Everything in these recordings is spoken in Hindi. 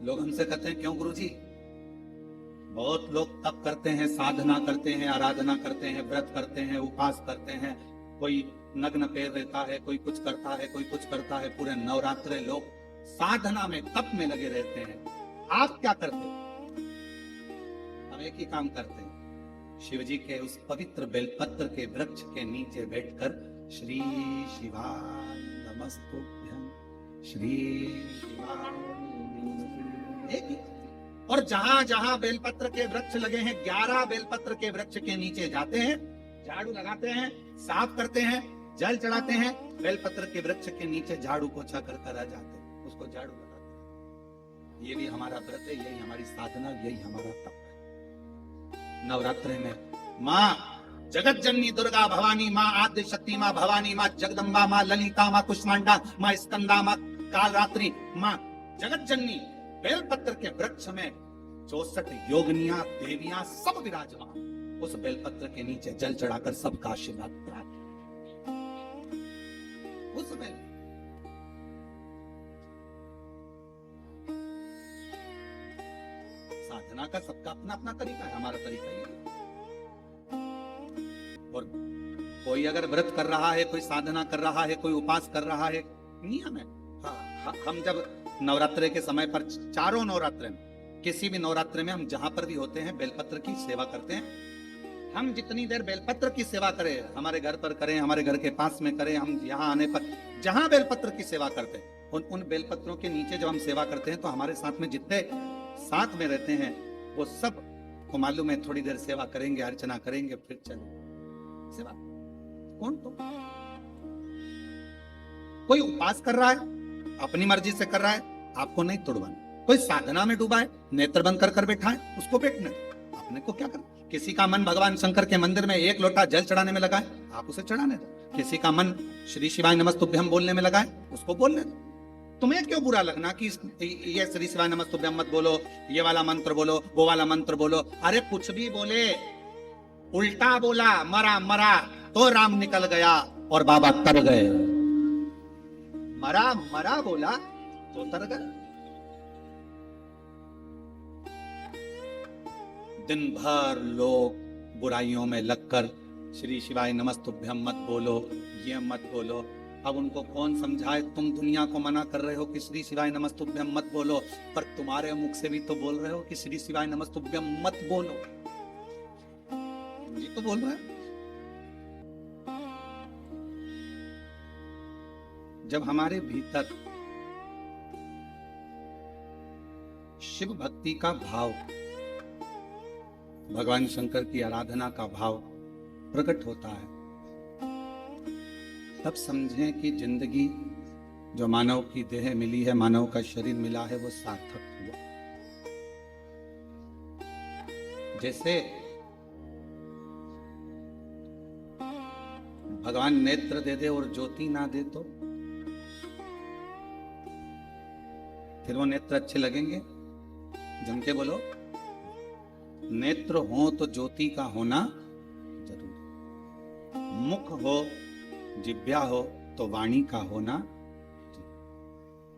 लोग हमसे कहते हैं, क्यों गुरुजी? बहुत लोग तप करते हैं, साधना करते हैं, आराधना करते हैं, व्रत करते हैं, उपवास करते हैं, कोई नग्न पैर रहता है, कोई कुछ करता है, कोई कुछ करता है। पूरे नवरात्रे लोग साधना में, तप में लगे रहते हैं। आप क्या करते हो? हम एक ही काम करते हैं, शिव जी के उस पवित्र बेलपत्र के वृक्ष के नीचे बैठकर श्री शिवाय नमस्तुभ्यं, श्री शिवाय नमस्तुभ्यं। एक ही। और जहां जहां बेलपत्र के वृक्ष लगे हैं, 11 बेलपत्र के वृक्ष के नीचे जाते हैं, झाड़ू लगाते हैं, साफ करते हैं, जल चढ़ाते हैं, बेलपत्र के वृक्ष के नीचे झाड़ू पोछा कर कर आ जाते हैं, उसको झाड़ू लगाते हैं। ये भी हमारा व्रत है, यही हमारी साधना, यही हमारा तप है। नवरात्रि में माँ जगत जननी दुर्गा भवानी, माँ आद्य शक्ति, माँ भवानी, माँ जगदम्बा, माँ ललिता, माँ कुष्मांडा, माँ स्कंदा, माँ कालरात्रि, माँ जगत जननी बेलपत्र के वृक्ष में 64 योगिनियां, देवियां सब विराजमान। उस बेलपत्र के नीचे जल चढ़ाकर सबका आशीर्वाद प्राप्त। उस बेल साधना का सबका अपना अपना तरीका है, हमारा तरीका ये है। और कोई अगर व्रत कर रहा है, कोई साधना कर रहा है, कोई उपास कर रहा है, नियम है। हम जब नवरात्रे के समय पर, चारों नवरात्रे में, किसी भी नवरात्रे में हम जहां पर भी होते हैं, बेलपत्र की सेवा करते हैं। हम जितनी देर बेलपत्र की सेवा करें, हमारे घर पर करें, हमारे घर के पास में करें, हम यहाँ आने पर जहां बेलपत्र की सेवा करते हैं, उन बेलपत्रों के नीचे जब हम सेवा करते हैं, तो हमारे साथ में जितने साथ में रहते हैं, वो सब को मालूम है, थोड़ी देर सेवा करेंगे, अर्चना करेंगे, फिर चले सेवा। कौन? तो कोई उपास कर रहा है, अपनी मर्जी से कर रहा है, आपको नहीं तोड़वाना। कोई साधना में डूबा है, नेत्र बंद कर कर बैठा है, उसको बैठने, आपने को क्या करना। किसी का मन भगवान शंकर के मंदिर में एक लोटा जल चढ़ाने में लगा है, आप उसे चढ़ाने दो। किसी का मन श्री शिवाय नमस्तुभ्यं बोलने में लगा है, उसको बोलने दो। तुम्हें क्यों बुरा लगना कि ये श्री शिवाय नमस्तुभ्यं मत बोलो, ये वाला मंत्र बोलो, वो वाला मंत्र बोलो। अरे कुछ भी बोले, उल्टा बोला, मरा मरा तो राम निकल गया और बाबा तर गए। मरा मरा बोला तो तर गए। दिन भर लोग बुराइयों में लगकर श्री शिवाय नमस्तुभ्यं मत बोलो, ये मत बोलो। अब उनको कौन समझाए? तुम दुनिया को मना कर रहे हो कि श्री शिवाय नमस्तुभ्यं मत बोलो, पर तुम्हारे मुख से भी तो बोल रहे हो कि श्री शिवाय नमस्तुभ्यं मत बोलो। ये तो बोल रहे हैं। जब हमारे भीतर शिव भक्ति का भाव, भगवान शंकर की आराधना का भाव प्रकट होता है, तब समझें कि जिंदगी जो मानव की देह मिली है, मानव का शरीर मिला है, वो सार्थक हुआ। जैसे भगवान नेत्र दे दे और ज्योति ना दे तो फिर वो नेत्र अच्छे लगेंगे? जम के बोलो। नेत्र हो तो ज्योति का होना जरूरी। मुख हो, जिह्वा हो तो वाणी का होना।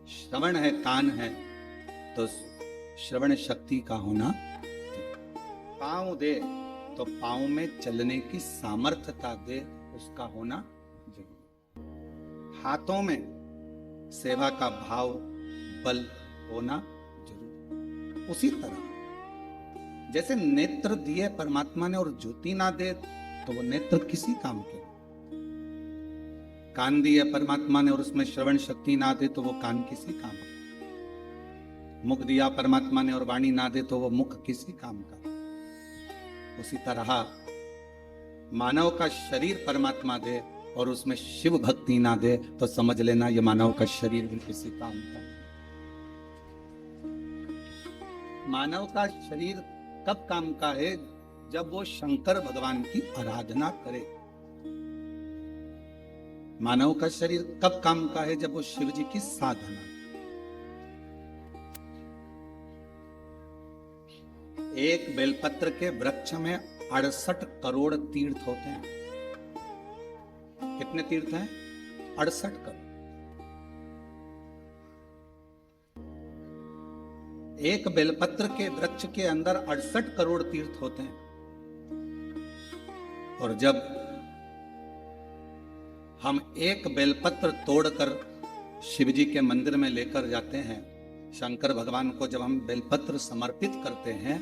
श्रवण है, कान है तो श्रवण शक्ति का होना। पांव दे तो पांव में चलने की सामर्थ्यता दे, उसका होना जरूरी। हाथों में सेवा का भाव, बल होना जरूरी। उसी तरह जैसे नेत्र दिए परमात्मा ने और ज्योति ना दे तो वो नेत्र किसी काम के। कान दिए परमात्मा ने और उसमें श्रवण शक्ति ना दे तो वो कान किसी काम का। मुख दिया परमात्मा ने और वाणी ना दे तो वो मुख किसी काम का। उसी तरह मानव का शरीर परमात्मा दे और उसमें शिव भक्ति ना दे तो समझ लेना ये मानव का शरीर भी किसी काम का। मानव का शरीर कब काम का है? जब वो शंकर भगवान की आराधना करे। मानव का शरीर कब काम का है? जब वो शिव जी की साधना। एक बेलपत्र के वृक्ष में 68 करोड़ तीर्थ होते हैं। कितने तीर्थ हैं? 68 करोड़। एक बेलपत्र के वृक्ष के अंदर 68 करोड़ तीर्थ होते हैं। और जब हम एक बेलपत्र तोड़कर शिव जी के मंदिर में लेकर जाते हैं, शंकर भगवान को जब हम बेलपत्र समर्पित करते हैं,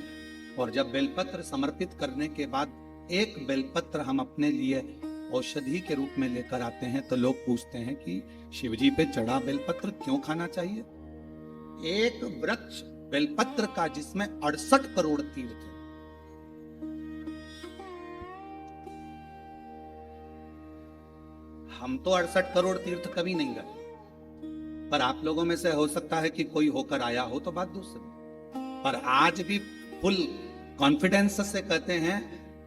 और जब बेलपत्र समर्पित करने के बाद एक बेलपत्र हम अपने लिए औषधि के रूप में लेकर आते हैं, तो लोग पूछते हैं कि शिव जी पे चढ़ा बेलपत्र क्यों खाना चाहिए? एक वृक्ष बेलपत्र का जिसमें 68 करोड़ तीर्थ है। हम तो 68 करोड़ तीर्थ कभी नहीं गए, पर आप लोगों में से हो सकता है कि कोई होकर आया हो, तो बात दूसरी। पर आज भी फुल कॉन्फिडेंस से कहते हैं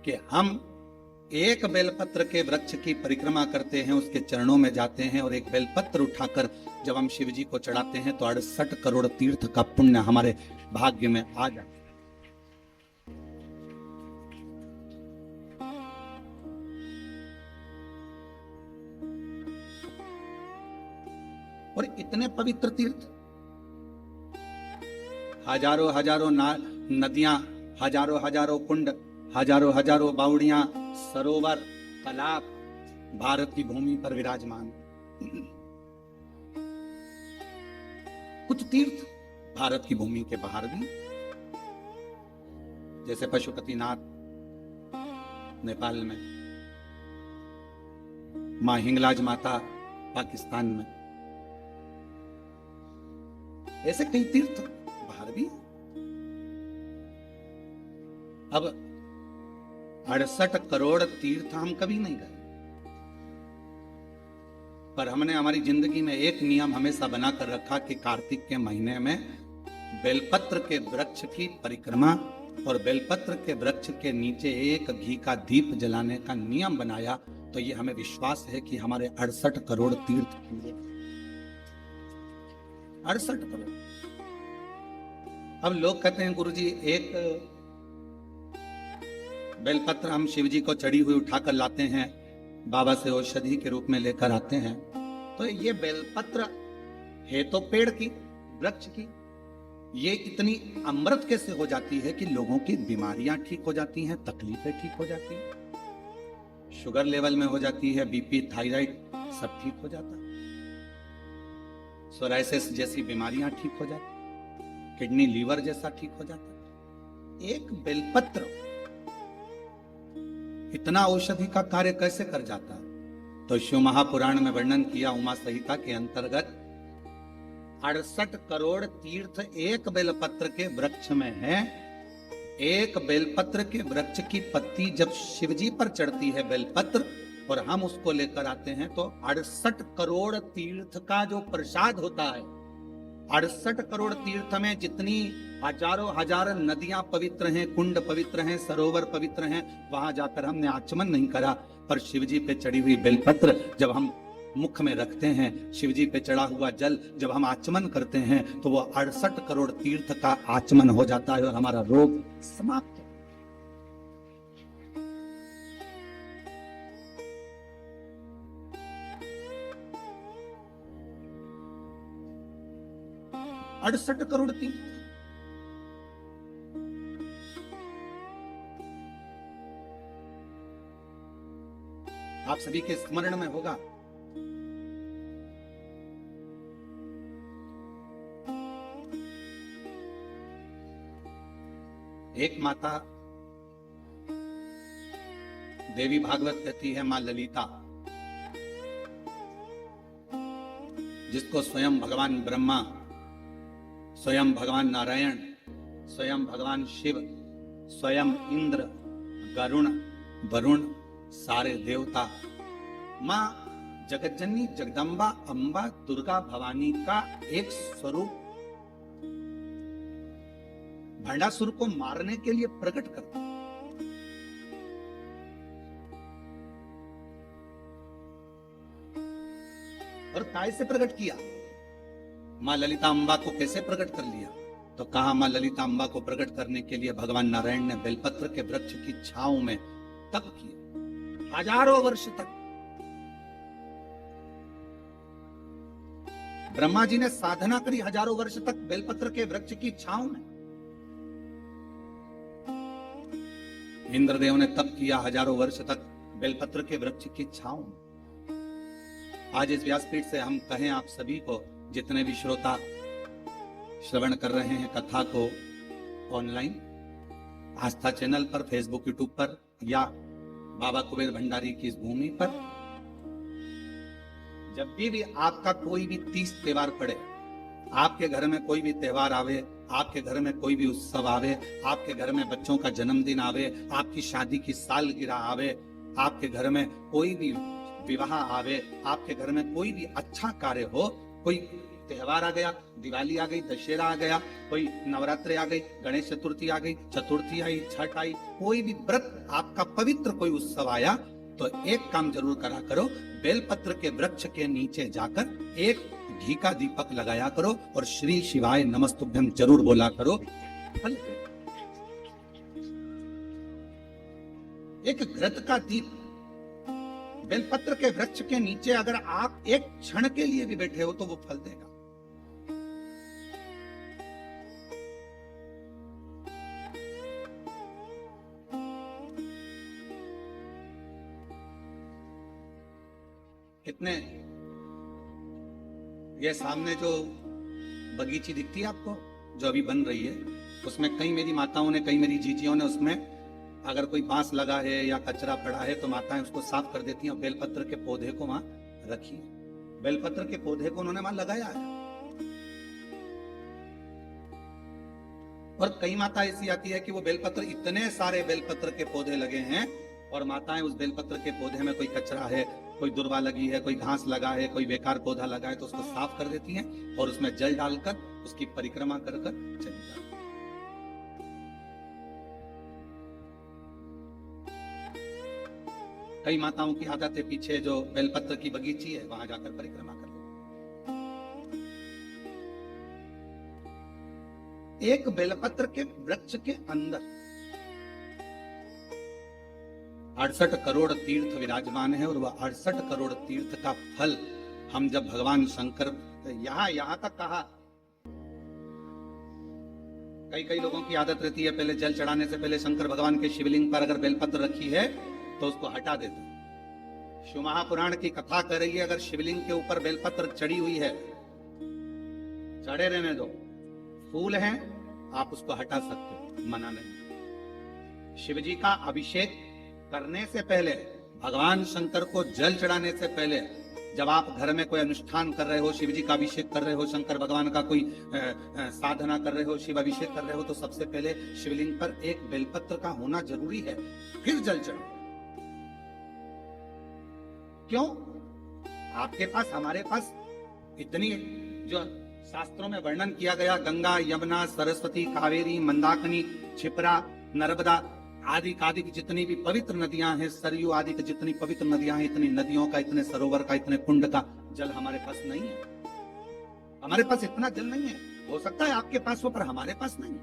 कि हम एक बेलपत्र के वृक्ष की परिक्रमा करते हैं, उसके चरणों में जाते हैं, और एक बेलपत्र उठाकर जब हम शिव जी को चढ़ाते हैं तो 68 करोड़ तीर्थ का पुण्य हमारे भाग्य में आ जाता है। और इतने पवित्र तीर्थ, हजारों हजारों नदियां, हजारों हजारों कुंड, हजारों हजारों बावड़ियां, सरोवर, तालाब भारत की भूमि पर विराजमान। कुछ तीर्थ भारत की भूमि के बाहर भी, जैसे पशुपतिनाथ नेपाल में, मां हिंगलाज माता पाकिस्तान में, ऐसे कई तीर्थ बाहर भी। अब 68 करोड़ तीर्थ हम कभी नहीं गए, पर हमने हमारी जिंदगी में एक नियम हमेशा बनाकर रखा कि कार्तिक के महीने में बेलपत्र के वृक्ष की परिक्रमा और बेलपत्र के वृक्ष के नीचे एक घी का दीप जलाने का नियम बनाया। तो ये हमें विश्वास है कि हमारे 68 करोड़ तीर्थ पूरे। 68 करोड़। अब लोग कहते हैं गुरुजी एक बेलपत्र हम शिव जी को चढ़ी हुई उठाकर लाते हैं, बाबा से औषधि के रूप में लेकर आते हैं, तो ये बेलपत्र है तो पेड़ की, वृक्ष की, ये इतनी अमृत कैसे हो जाती है कि लोगों की बीमारियां ठीक हो जाती हैं, तकलीफें ठीक हो जाती हैं, शुगर लेवल में हो जाती है, बीपी, थायराइड सब ठीक हो जाता है, सोराइसिस जैसी बीमारियां ठीक हो जाती, किडनी लीवर जैसा ठीक हो जाता है। एक बेलपत्र इतना औषधि का कार्य कैसे कर जाता है? तो शिव महापुराण में वर्णन किया, उमा संहिता के अंतर्गत 68 करोड़ तीर्थ एक बेलपत्र के वृक्ष में है। एक बेलपत्र के वृक्ष की पत्ती जब शिवजी पर चढ़ती है बेलपत्र, और हम उसको लेकर आते हैं, तो 68 करोड़ तीर्थ का जो प्रसाद होता है, 68 करोड़ तीर्थ में जितनी हजारों हजार नदियां पवित्र हैं, कुंड पवित्र हैं, सरोवर पवित्र हैं, वहां जाकर हमने आचमन नहीं करा, पर शिवजी पे चढ़ी हुई बेलपत्र जब हम मुख में रखते हैं, शिवजी पे चढ़ा हुआ जल जब हम आचमन करते हैं, तो वो 68 करोड़ तीर्थ का आचमन हो जाता है और हमारा रोग समाप्त। 68 करोड़ तीर्थ। आप सभी के स्मरण में होगा, एक माता देवी भागवत कहती है, मां ललिता, जिसको स्वयं भगवान ब्रह्मा, स्वयं भगवान नारायण, स्वयं भगवान शिव, स्वयं इंद्र, गरुण, वरुण, सारे देवता, मां जगतजननी जगदम्बा अंबा दुर्गा भवानी का एक स्वरूप भंडासुर को मारने के लिए प्रकट करता। और काय से प्रकट किया? मां ललिता अंबा को कैसे प्रकट कर लिया? तो कहा मां ललिता अंबा को प्रकट करने के लिए भगवान नारायण ने बेलपत्र के वृक्ष की छांव में तप किया, हजारों वर्ष तक ब्रह्मा जी ने साधना करी हजारों वर्ष तक बेलपत्र के वृक्ष की छांव में। इंद्रदेव ने तप किया हजारों वर्ष तक बेलपत्र के वृक्ष की छांव में। आज इस व्यासपीठ से हम कहें आप सभी को, जितने भी श्रोता श्रवण कर रहे हैं कथा को ऑनलाइन, आस्था चैनल पर, फेसबुक, यूट्यूब पर या बाबा कुबेर भंडारी की इस भूमि पर, जब भी आपका कोई भी तीज त्योहार पड़े, आपके घर में कोई भी त्योहार आवे, आपके घर में कोई भी उत्सव आवे, आपके घर में बच्चों का जन्मदिन आवे, आपकी शादी की सालगिरह आवे, आपके घर में कोई भी विवाह आवे, आपके घर में कोई भी अच्छा कार्य हो, कोई त्योहार आ गया, दिवाली आ गई, दशहरा आ गया, कोई नवरात्रि आ गई, गणेश चतुर्थी आ गई, चतुर्थी आई, छठ आई, कोई भी व्रत आपका पवित्र कोई उत्सव आया, तो एक काम जरूर करा करो, बेलपत्र के वृक्ष के नीचे जाकर एक घी का दीपक लगाया करो और श्री शिवाय नमस्तुभ्यम जरूर बोला करो। फल एक घृत का दीप बेलपत्र के वृक्ष के नीचे अगर आप एक क्षण के लिए भी बैठे हो तो वो फल देगा। कितने, ये सामने जो बगीची दिखती है आपको, जो अभी बन रही है, उसमें कई मेरी माताओं ने, कई मेरी जीजियों ने, उसमें अगर कोई बांस लगा है या कचरा पड़ा है तो माताएं उसको साफ कर देती हैं और बेलपत्र के पौधे को वहां रखी है। बेलपत्र के पौधे को उन्होंने वहां लगाया है। और कई माता ऐसी आती है कि वो बेलपत्र, इतने सारे बेलपत्र के पौधे लगे हैं और माताएं उस बेलपत्र के पौधे में कोई कचरा है, कोई दुर्वा लगी है, कोई घास लगा है, कोई बेकार पौधा लगा है, तो उसको साफ कर देती हैं और उसमें जल डालकर उसकी परिक्रमा कर चली जाती है। कई माताओं की आदत है, पीछे जो बेलपत्र की बगीची है वहां जाकर परिक्रमा कर लेती। एक बेलपत्र के वृक्ष के अंदर 68 करोड़ तीर्थ विराजमान है और वह 68 करोड़ तीर्थ का फल हम जब भगवान शंकर, यहां तक कहा, कई लोगों की आदत रहती है पहले जल चढ़ाने से पहले शंकर भगवान के शिवलिंग पर अगर बेलपत्र रखी है तो उसको हटा देते। शिव महापुराण की कथा कर रही है, अगर शिवलिंग के ऊपर बेलपत्र चढ़ी हुई है, चढ़े रहने दो, फूल हैं, आप उसको हटा सकते हो, मना नहीं। शिव जी का अभिषेक करने से पहले, भगवान शंकर को जल चढ़ाने से पहले, जब आप घर में कोई अनुष्ठान कर रहे हो, शिव जी का अभिषेक कर रहे हो, शंकर भगवान का कोई साधना कर रहे हो, शिव अभिषेक कर रहे हो, तो सबसे पहले शिवलिंग पर एक बेलपत्र का होना जरूरी है, फिर जल चढ़ो। क्यों? आपके पास, हमारे पास इतनी, जो शास्त्रों में वर्णन किया गया, गंगा, यमुना, सरस्वती, कावेरी, मंदाकिनी, क्षिप्रा, नर्मदा आदि आदि की जितनी भी पवित्र नदियां हैं, सरयू आदि की जितनी पवित्र नदियां हैं, इतनी नदियों का, इतने सरोवर का, इतने कुंड का जल हमारे पास नहीं है। हमारे पास इतना जल नहीं है। हो सकता है आपके पास हो, पर हमारे पास नहीं।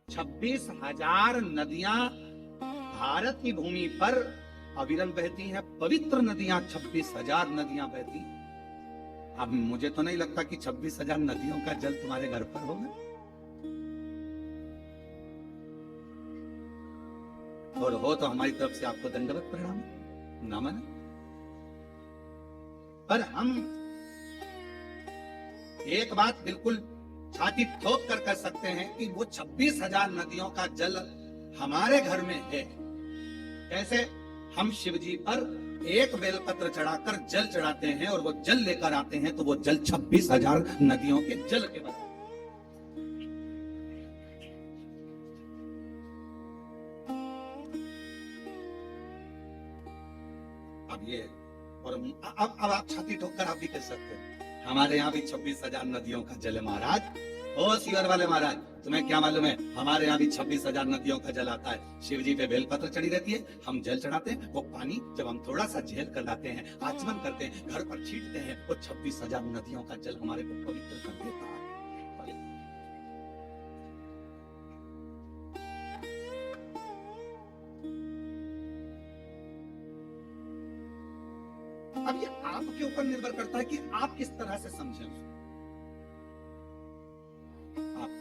26,000 नदियां भारत की भूमि पर अविरल बहती हैं, पवित्र नदियां 26,000 नदियां बहती। अब मुझे तो नहीं लगता कि 26,000 नदियों का जल तुम्हारे घर पर होगा, और हो तो हमारी तरफ से आपको दंडवत प्रणाम, नमन। पर हम एक बात बिल्कुल छाती ठोक कर कह सकते हैं कि वो 26,000 नदियों का जल हमारे घर में है। कैसे? हम शिव जी पर एक बेलपत्र चढ़ाकर जल चढ़ाते हैं और वो जल लेकर आते हैं, तो वो जल 26,000 नदियों के जल के बराबर। अब ये, और अब आप छाती ठोककर आप भी कह सकते हैं, हमारे यहाँ भी 26,000 नदियों का जल है महाराज। ओ शिवर वाले महाराज, तुम्हें क्या मालूम है, हमारे यहाँ भी 26,000 नदियों का जल आता है। शिव जी पे बेलपत्र चढ़ी रहती है, हम जल चढ़ाते हैं, वो पानी जब हम थोड़ा सा झेल कर लाते हैं, आचमन करते हैं, घर पर छींटते हैं, वो 26,000 नदियों का जल हमारे को पवित्र कर देता है। अब ये आपके ऊपर निर्भर करता है कि आप किस तरह से समझें उसको। आप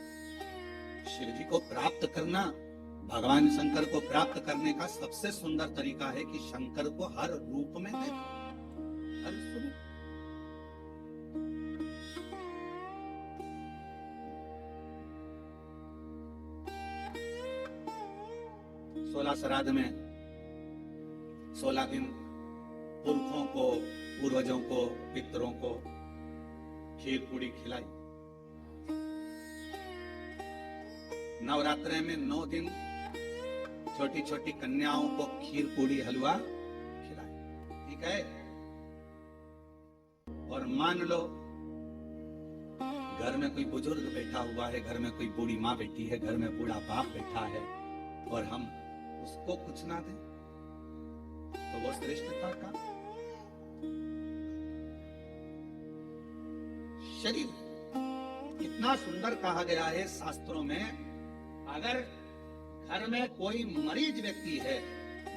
शिव जी को प्राप्त करना, भगवान शंकर को प्राप्त करने का सबसे सुंदर तरीका है कि शंकर को हर रूप में देखो, हर स्वरूप। 16 श्राद्ध में 16 दिन पुरखों को, पूर्वजों को, पितरों को खीर पूड़ी खिलाई। नवरात्रे में 9 दिन छोटी छोटी कन्याओं को खीर पूड़ी हलवा खिलाए, ठीक है। और मान लो घर में कोई बुजुर्ग बैठा हुआ है, घर में कोई बूढ़ी माँ बैठी है, घर में बूढ़ा बाप बैठा है, और हम उसको कुछ ना दें तो वो श्रेष्ठता का शरीर। कितना सुंदर कहा गया है शास्त्रों में, अगर घर में कोई मरीज व्यक्ति है,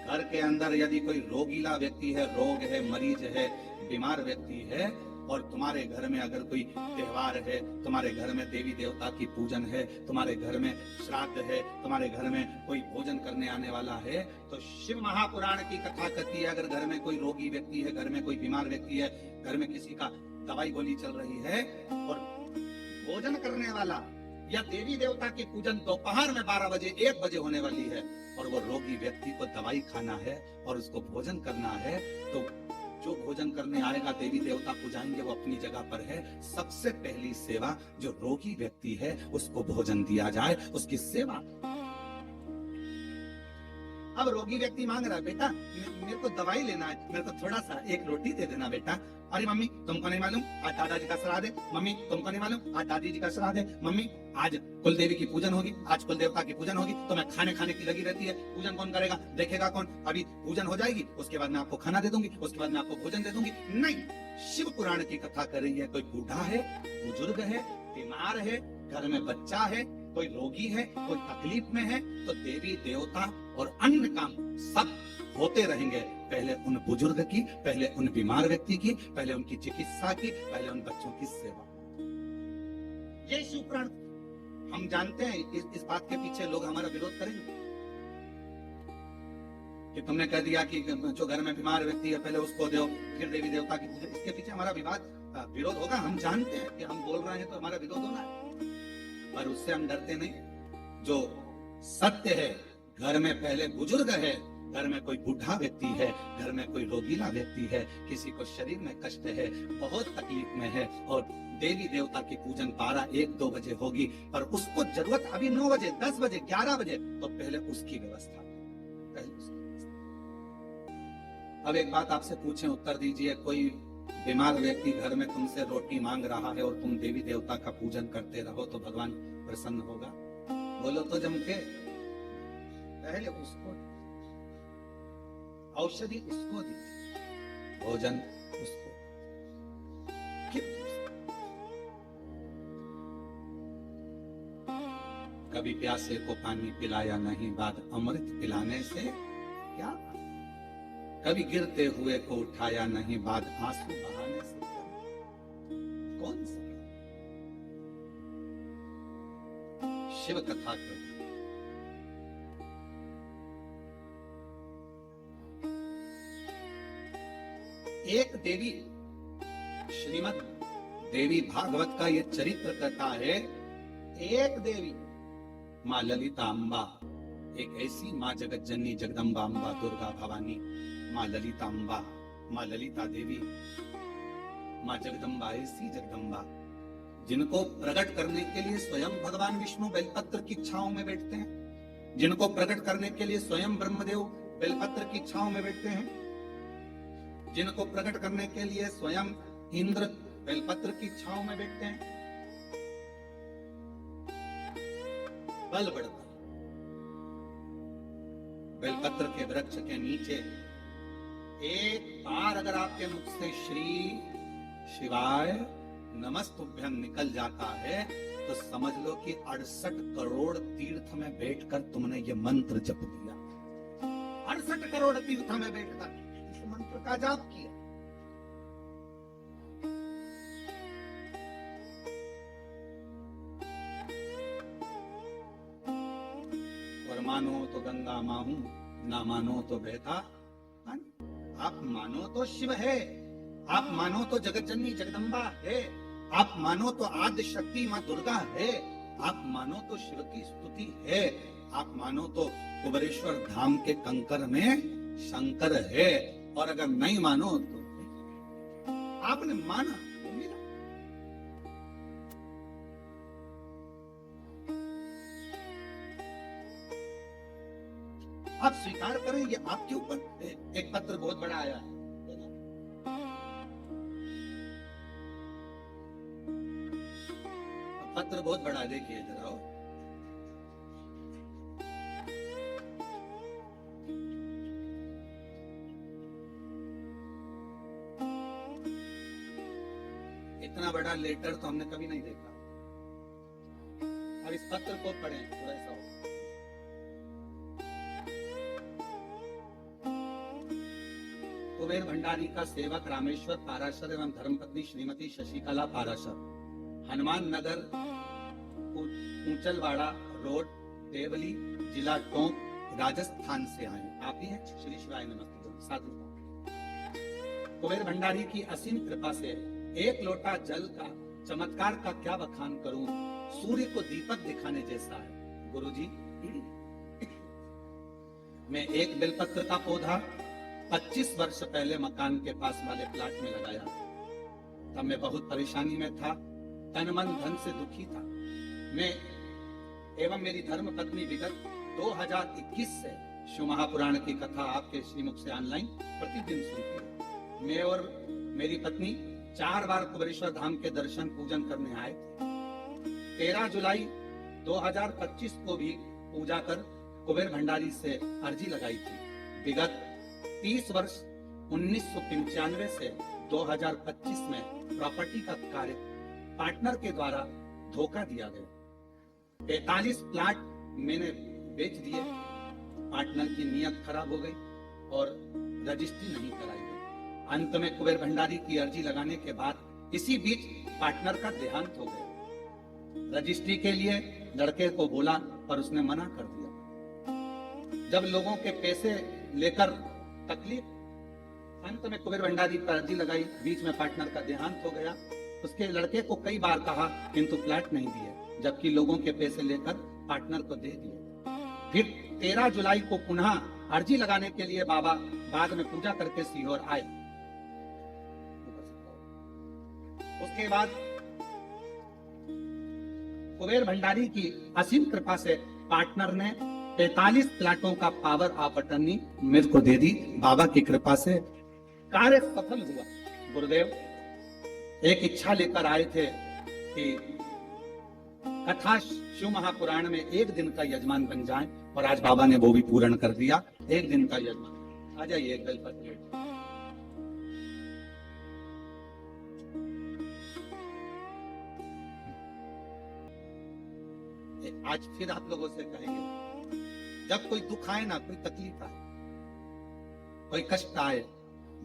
घर के अंदर यदि कोई रोगीला व्यक्ति है, रोग है, मरीज है, बीमार व्यक्ति है, और तुम्हारे घर में अगर कोई त्योहार है, तुम्हारे घर में देवी देवता की पूजन है, तुम्हारे घर में श्राद्ध है, तुम्हारे घर में कोई भोजन करने आने वाला है, तो शिव महापुराण की कथा कहती है, अगर घर में कोई रोगी व्यक्ति है, घर में कोई बीमार व्यक्ति है, घर में किसी का दवाई गोली चल रही है, और भोजन करने वाला या देवी देवता की पूजन दोपहर में 12 बजे 1 बजे होने वाली है, और वो रोगी व्यक्ति को दवाई खाना है और उसको भोजन करना है, तो जो भोजन करने आएगा, देवी देवता पूजाएंगे, वो अपनी जगह पर है। सबसे पहली सेवा जो रोगी व्यक्ति है उसको भोजन दिया जाए, उसकी सेवा। अब रोगी व्यक्ति मांग रहा है, बेटा मेरे को दवाई लेना है, मेरे को थोड़ा सा 1 रोटी दे देना बेटा। अरे मम्मी तुमको नहीं मालूम आज दादाजी का श्राद्ध है, मम्मी तुमको नहीं मालूम आज दादी जी का श्राद्ध है, मम्मी आज कुल देवी की पूजन होगी, आज कुल देवता की पूजन होगी, तो मैं खाने की लगी रहती है। पूजन कौन करेगा, देखेगा कौन? अभी पूजन हो जाएगी, उसके बाद मैं आपको खाना दे दूंगी, उसके बाद मैं आपको भोजन दे दूंगी। नहीं, शिव पुराण की कथा कर रही है। कोई बूढ़ा है, बुजुर्ग है, बीमार है, घर में बच्चा है, कोई रोगी है, कोई तकलीफ में है, तो देवी देवता और अन्य काम सब होते रहेंगे। पहले उन बुजुर्ग की, पहले उन बीमार व्यक्ति की, पहले उनकी चिकित्सा की, पहले उन बच्चों की सेवा। ये शिव पुराण। हम जानते हैं इस बात के पीछे लोग हमारा विरोध करेंगे कि तुमने कह दिया कि जो घर में बीमार व्यक्ति है पहले उसको दो, फिर देवी देवता की पूजा। इसके पीछे हमारा विरोध होगा। हम जानते हैं कि हम बोल रहे हैं तो हमारा विरोध होना है, पर उससे हम डरते नहीं। जो सत्य है, घर में पहले बुजुर्ग है, घर में कोई बूढ़ा व्यक्ति है, घर में कोई रोगीला व्यक्ति है, किसी को शरीर में कष्ट है, बहुत तकलीफ में है, और देवी देवता की पूजन 12, 1, 2 बजे होगी, पर उसको जरूरत अभी 9 बजे, 10 बजे, 11 बजे, तो पहले उसकी व्यवस्था। अब एक बात आपसे पूछें, उत्तर दीजिए। कोई बीमार व्यक्ति घर में तुमसे रोटी मांग रहा है और तुम देवी देवता का पूजन करते रहो तो भगवान प्रसन्न होगा? बोलो तो जम के। पहले उसको औषधि उसको दी, भोजन उसको। कभी प्यासे को पानी पिलाया नहीं, बाद अमृत पिलाने से क्या? कभी गिरते हुए को उठाया नहीं, बाद आंसू बहाने से क्या? कौन सा शिव कथा कर? एक देवी, श्रीमद् देवी भागवत का ये चरित्र कहता है, एक देवी माँ ललिता अम्बा, एक ऐसी माँ जगत जननी जगदम्बा अम्बा दुर्गा भवानी, माँ ललिता अम्बा, माँ ललिता देवी, माँ जगदम्बा, ऐसी जगदम्बा जिनको प्रकट करने के लिए स्वयं भगवान विष्णु बेलपत्र की छांव में बैठते हैं, जिनको प्रकट करने के लिए स्वयं ब्रह्मदेव बेलपत्र की छांव में बैठते हैं, जिनको प्रकट करने के लिए स्वयं इंद्र बेलपत्र की छांव में बैठते हैं। बल बढ़ता बेलपत्र के वृक्ष के नीचे एक बार अगर आपके मुख से श्री शिवाय नमस्तुभ्यं निकल जाता है तो समझ लो कि 68 करोड़ तीर्थ में बैठकर तुमने ये मंत्र जप दिया। 68 करोड़ तीर्थ में बैठकर इस मंत्र का जाप किया। मानो तो गंगा माहू, ना मानो तो बहता पानी। आप मानो तो शिव है, आप मानो तो जगत जननी जगदम्बा है, आप मानो तो आदि शक्ति मां दुर्गा है, आप मानो तो शिव की स्तुति है, आप मानो तो कुबेरेश्वर धाम के कंकर में शंकर है, और अगर नहीं मानो तो आपने माना तो मिला। आप स्वीकार करें, ये आपके ऊपर। एक पत्र बहुत बड़ा आया है, पत्र बहुत बड़ा, देखिए जरा। इतना बड़ा लेटर तो हमने कभी नहीं देखा। और इस पत्र को पढ़ें, थोड़ा सा कुबेर भंडारी का सेवक रामेश्वर पाराशर एवं धर्मपत्नी श्रीमती शशिकला पाराशर, हनुमान नगर, ऊंचलवाड़ा रोड, देवली, जिला टोंक, राजस्थान से आए। आप ही हैं? श्री शिवाय नमस्ते। साधु कुबेर भंडारी की असीम कृपा से एक लोटा जल का चमत्कार का क्या बखान करूं, सूर्य को दीपक दिखाने जैसा है। गुरुजी, मैं एक बेलपत्र का पौधा 25 वर्ष पहले मकान के पास वाले प्लाट में लगाया। तब मैं बहुत परेशानी में था, तन मन धन से दुखी था। मैं एवं मेरी धर्म पत्नी विगत 2021 से शिव महापुराण की कथा आपके श्रीमुख से ऑनलाइन प्रतिदिन सुनती हूँ। मैं और मेरी पत्नी 4 बार कुबेरेश्वर धाम के दर्शन पूजन करने आए थे। 13 जुलाई 2025 को भी पूजा कर कुबेर भंडारी से अर्जी लगाई थी। विगत 30 वर्ष 1995 से 2025 में प्रॉपर्टी का कार्य पार्टनर के द्वारा धोखा दिया गया। 45 प्लाट मैंने बेच दिए। पार्टनर की नीयत खराब हो गई और रजिस्ट्री नहीं कराई गई। अंत में कुबेर भंडारी की अर्जी लगाने के बाद इसी बीच पार्टनर का देहांत हो गया। रजिस्ट्री के लिए लड़के को बोला पर उसने मना कर दिया। जब लोगों के पैसे लेकर तकलीफ, अंत में कुबेर भंडारी पर अर्जी लगाई। बीच में पार्टनर का देहांत हो गया। उसके लड़के को कई बार कहा किंतु प्लाट नहीं दिए, जबकि लोगों के पैसे लेकर पार्टनर को दे दिए। फिर 13 जुलाई को पुनः अर्जी लगाने के लिए बाबा बाद में पूजा करके सीहोर आए। उसके बाद कुबेर भंडारी की असीम कृपा से पार्टनर ने 45 प्लाटों का पावर ऑफ अटर्नी मेरे को दे दी। बाबा की कृपा से कार्य सफल हुआ। गुरुदेव एक इच्छा लेकर आए थे कि कथा शिव महापुराण में एक दिन का यजमान बन जाए, और आज बाबा ने वो भी पूर्ण कर दिया। एक दिन का यजमान। आ जाइए एक बेलपत्र। आज फिर आप लोगों से कहेंगे, जब कोई दुख आए ना, कोई तकलीफ आए, कोई कष्ट आए,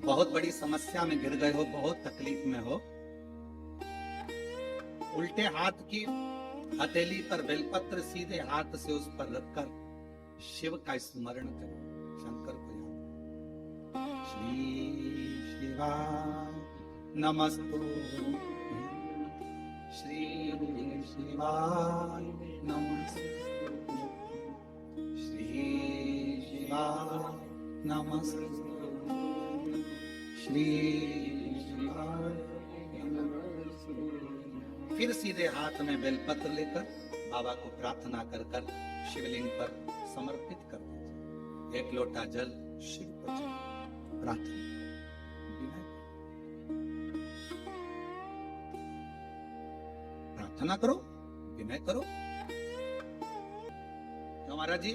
बहुत बड़ी समस्या में गिर गए हो, बहुत तकलीफ में हो, उल्टे हाथ की हथेली पर बेलपत्र सीधे हाथ से उस पर रखकर शिव का स्मरण करो, शंकर को याद। श्री शिवाय नमस्तु, श्री शिवाय नमस्तु, श्री शिवाय नमस्तु, श्री शिवाय। फिर सीधे हाथ में बेलपत्र लेकर बाबा को प्रार्थना कर कर शिवलिंग पर समर्पित कर दीजिए। एक लोटा जल शिव को चढ़ाइए। प्रार्थना प्रार्थना करो, विनय करो। क्यों महाराज जी?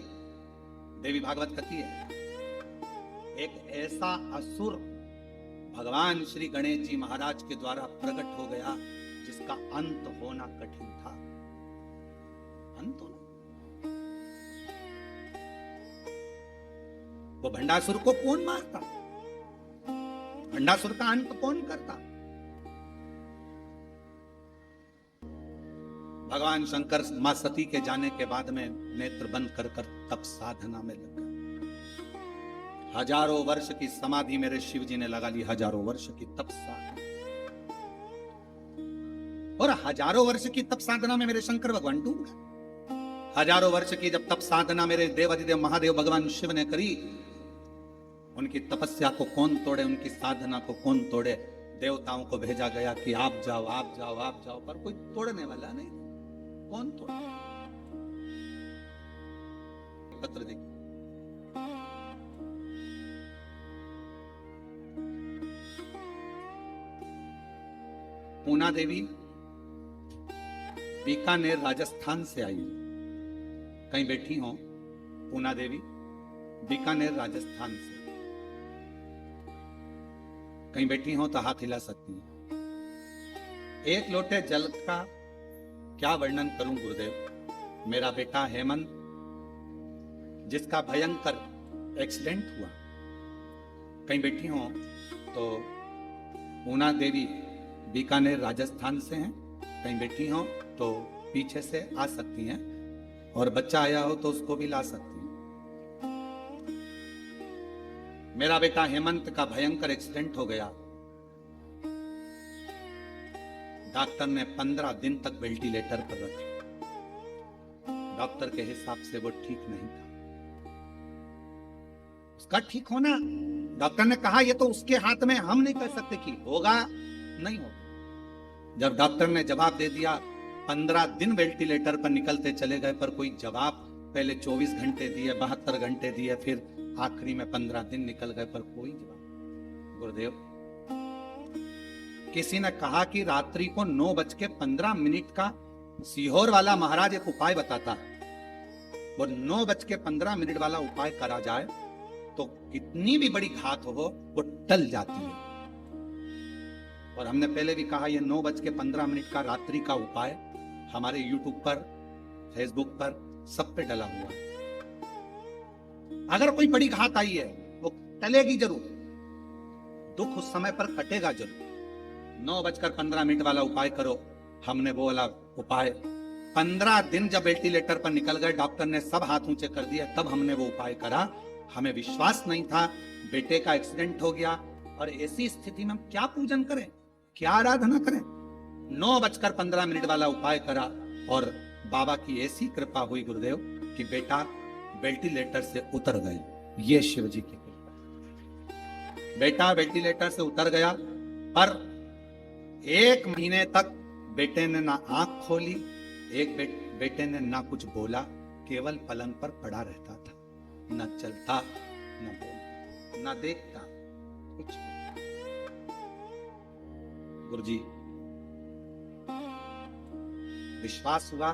देवी भागवत कथी है, एक ऐसा असुर भगवान श्री गणेश जी महाराज के द्वारा प्रकट हो गया जिसका अंत होना कठिन था। अंत होना, वो भंडासुर को कौन मारता? भंडासुर का अंत कौन करता? भगवान शंकर मां सती के जाने के बाद में नेत्र बंद कर कर तप साधना में लग गए। हजारों वर्ष की समाधि मेरे शिव जी ने लगा ली, हजारों वर्ष की तप साधना। और हजारों वर्ष की तप साधना में मेरे शंकर भगवान डूब गए। हजारों वर्ष की जब तप साधना मेरे देवाधिदेव महादेव भगवान शिव ने करी, उनकी तपस्या को कौन तोड़े, उनकी साधना को कौन तोड़े। देवताओं को भेजा गया कि आप जाओ आप जाओ आप जाओ, पर कोई तोड़ने वाला नहीं। कौन तोड़े? पत्र देखिए, पूना देवी बीकानेर राजस्थान से आई। कहीं बैठी हो पूना देवी बीकानेर राजस्थान से, कहीं बैठी हो तो हाथ हिला सकती हैं। एक लोटे जल का क्या वर्णन करूं गुरुदेव। मेरा बेटा हेमंत, जिसका भयंकर एक्सीडेंट हुआ, कहीं बैठी हो तो पूना देवी बीकानेर राजस्थान से हैं, कहीं बैठी हो तो पीछे से आ सकती हैं, और बच्चा आया हो तो उसको भी ला सकती हैं। मेरा बेटा हेमंत का भयंकर एक्सीडेंट हो गया। डॉक्टर ने 15 दिन तक वेंटिलेटर पर रखा। डॉक्टर के हिसाब से वो ठीक नहीं था। उसका ठीक होना, डॉक्टर ने कहा ये तो उसके हाथ में, हम नहीं कह सकते कि होगा नहीं होगा। जब डॉक्टर ने जवाब दे दिया, 15 दिन वेंटिलेटर पर निकलते चले गए, पर कोई जवाब। पहले 24 घंटे दिए, 72 घंटे दिए, फिर आखिरी में 15 दिन निकल गए, पर कोई जवाब। गुरुदेव, किसी ने कहा कि रात्रि को 9:15 का सीहोर वाला महाराज एक उपाय बताता है। वो 9:15 वाला उपाय करा जाए तो कितनी भी बड़ी घात हो वो टल जाती है। और हमने पहले भी कहा, ये 9:15 का रात्रि का उपाय हमारे YouTube पर, फेसबुक पर, सब पे डला हुआ है। अगर कोई बड़ी घात आई है वो टलेगी जरूर, दुख उस समय पर कटेगा जरूर। 9:15 वाला उपाय करो। हमने वो वाला उपाय 15 दिन जब वेंटिलेटर पर निकल गए, डॉक्टर ने सब हाथ ऊंचे कर दिए, तब हमने वो उपाय करा। हमें विश्वास नहीं था, बेटे का एक्सीडेंट हो गया, और ऐसी स्थिति में हम क्या पूजन करें, क्या आराधना करें। 9:15 वाला उपाय करा, और बाबा की ऐसी कृपा हुई गुरुदेव कि बेटा वेंटिलेटर से उतर गए। ये शिव जी की कृपा। बेटा वेंटिलेटर से उतर गया, पर 1 महीने तक बेटे ने ना आंख खोली, बेटे ने ना कुछ बोला, केवल पलंग पर पड़ा रहता था, न चलता न बोलता न देखता कुछ। गुरुजी, विश्वास हुआ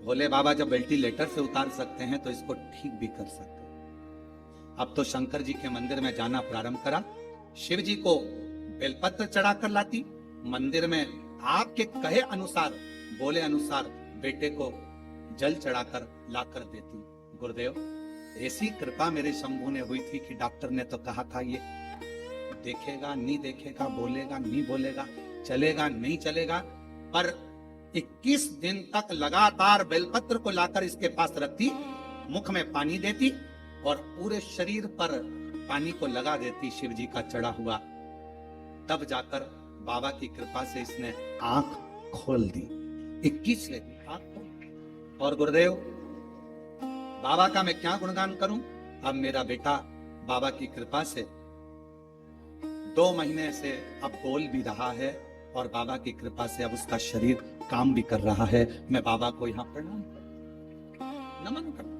भोले बाबा जब वेंटिलेटर से उतार सकते हैं तो इसको ठीक भी कर सकते हैं। अब तो शंकर जी के मंदिर में जाना प्रारंभ करा। शिव जी को बेलपत्र चढ़ाकर लाती, मंदिर में आपके कहे अनुसार, बोले अनुसार बेटे को जल चढ़ाकर लाकर देती। गुरुदेव, ऐसी कृपा मेरे शंभू ने हुई थी कि डॉक्टर ने तो कहा था ये देखेगा नहीं देखेगा, बोलेगा नहीं बोलेगा, चलेगा नहीं चलेगा, पर 21 दिन तक लगातार बेलपत्र को लाकर इसके पास रखती, मुख में पानी देती और पूरे शरीर पर पानी को लगा देती शिव जी का चढ़ा हुआ। तब जाकर बाबा की कृपा से इसने आंख खोल दी। 21 ले दी आंख खोल। और गुरुदेव, बाबा का मैं क्या गुणगान करूं। अब मेरा बेटा बाबा की कृपा से 2 महीने से अब बोल भी रहा है, और बाबा की कृपा से अब उसका शरीर काम भी कर रहा है। मैं बाबा को यहां प्रणाम नमन करता।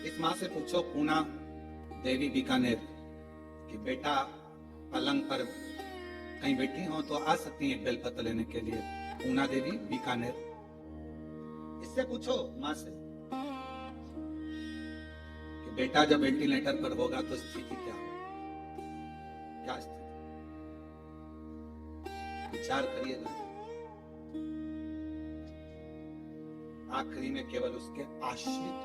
इस मां से पूछो, पूना देवी बीकानेर, कि बेटा पलंग पर कहीं बैठी हो तो आ सकती है बेलपत्र लेने के लिए। पूना देवी बीकानेर, इससे पूछो मां से कि बेटा जब वेंटिलेटर पर होगा तो स्थिति क्या होगी, क्या स्थिति। विचार करिएगा। आखिरी में केवल उसके आश्रित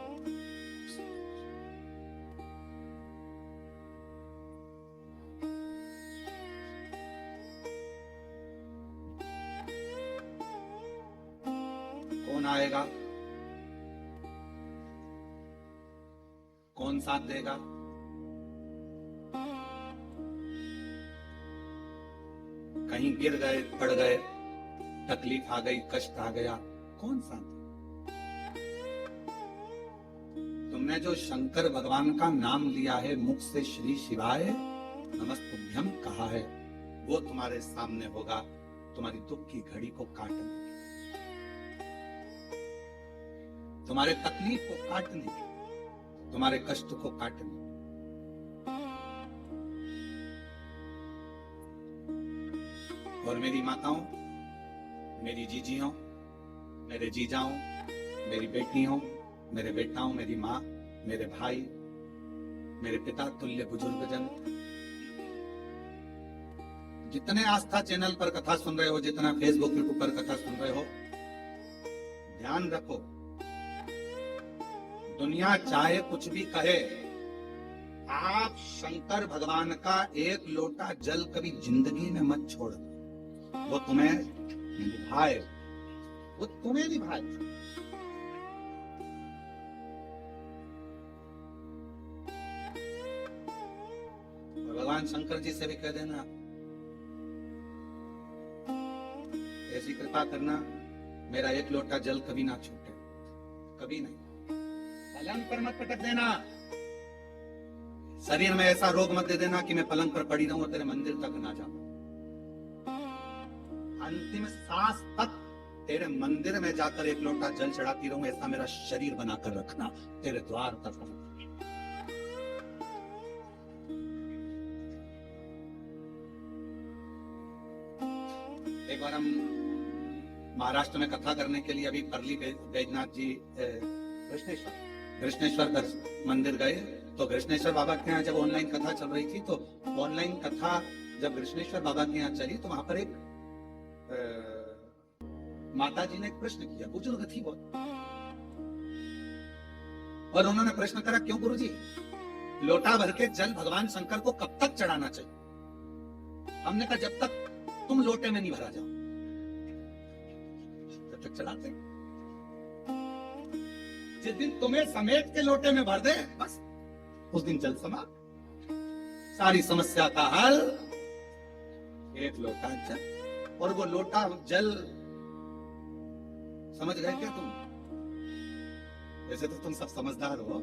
कौन आएगा, कौन साथ देगा? कहीं गिर गए, पड़ गए, तकलीफ आ गई, कष्ट आ गया, कौन साथ देगा? तुमने जो शंकर भगवान का नाम लिया है, मुख से श्री शिवाय नमस्तुभ्यम कहा है, वो तुम्हारे सामने होगा, तुम्हारी दुख की घड़ी को काटने के, तुम्हारे तकलीफ को काटने के, तुम्हारे कष्ट को काटने के। और मेरी माताओं, मेरी जीजियों, मेरे जीजाओं, मेरी बेटियों, मेरे बेटाओं, मेरी माँ, मेरे भाई, मेरे पिता तुल्य बुजुर्गजन, जितने आस्था चैनल पर कथा सुन रहे हो, जितना फेसबुक यूट्यूब पर कथा सुन रहे हो, ध्यान रखो, दुनिया चाहे कुछ भी कहे, आप शंकर भगवान का एक लोटा जल कभी जिंदगी में मत छोड़ना। वो तुम्हें निभाए, वो तुम्हें निभाए। भगवान शंकर जी से भी कह देना, ऐसी कृपा करना मेरा एक लोटा जल कभी ना छूटे, कभी नहीं। पलंग पर मत पटक देना, शरीर में ऐसा रोग मत दे देना कि मैं पलंग पर पड़ी रहूं और तेरे मंदिर तक ना जाऊं। अंतिम सांस तक तेरे मंदिर में जाकर एक लोटा जल चढ़ाती रहूं, ऐसा मेरा शरीर बनाकर रखना तेरे द्वार तक। एक बार हम महाराष्ट्र में कथा करने के लिए अभी परली बैजनाथ जी कृष्णेश्वर मंदिर गए, तो कृष्णेश्वर बाबा के यहाँ जब ऑनलाइन कथा चल रही थी, तो ऑनलाइन कथा जब कृष्णेश्वर बाबा के यहाँ चली, तो वहां पर एक माता जी ने एक प्रश्न किया, बुजुर्ग थी बहुत, और उन्होंने प्रश्न करा, क्यों गुरुजी, लोटा भर के जल भगवान शंकर को कब तक चढ़ाना चाहिए? हमने कहा जब तक तुम लोटे में नहीं भरा जाओ तब तक चढ़ाते। जिस दिन तुम्हें समेट के लोटे में भर दे, बस उस दिन जल समाप्त, सारी समस्या का हल, एक लोटा जल। और वो लोटा जल, समझ गए क्या तुम? वैसे तो तुम सब समझदार हो।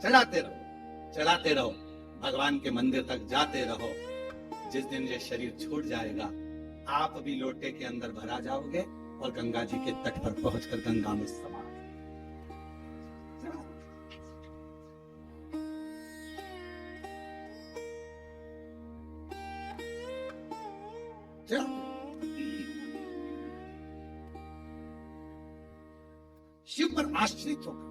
चढ़ाते रहो, चढ़ाते रहो, भगवान के मंदिर तक जाते रहो। जिस दिन ये शरीर छूट जाएगा, आप भी लोटे के अंदर भरा जाओगे और गंगा जी के तट पर पहुंचकर गंगा में समा। शिव पर आश्रित होकर।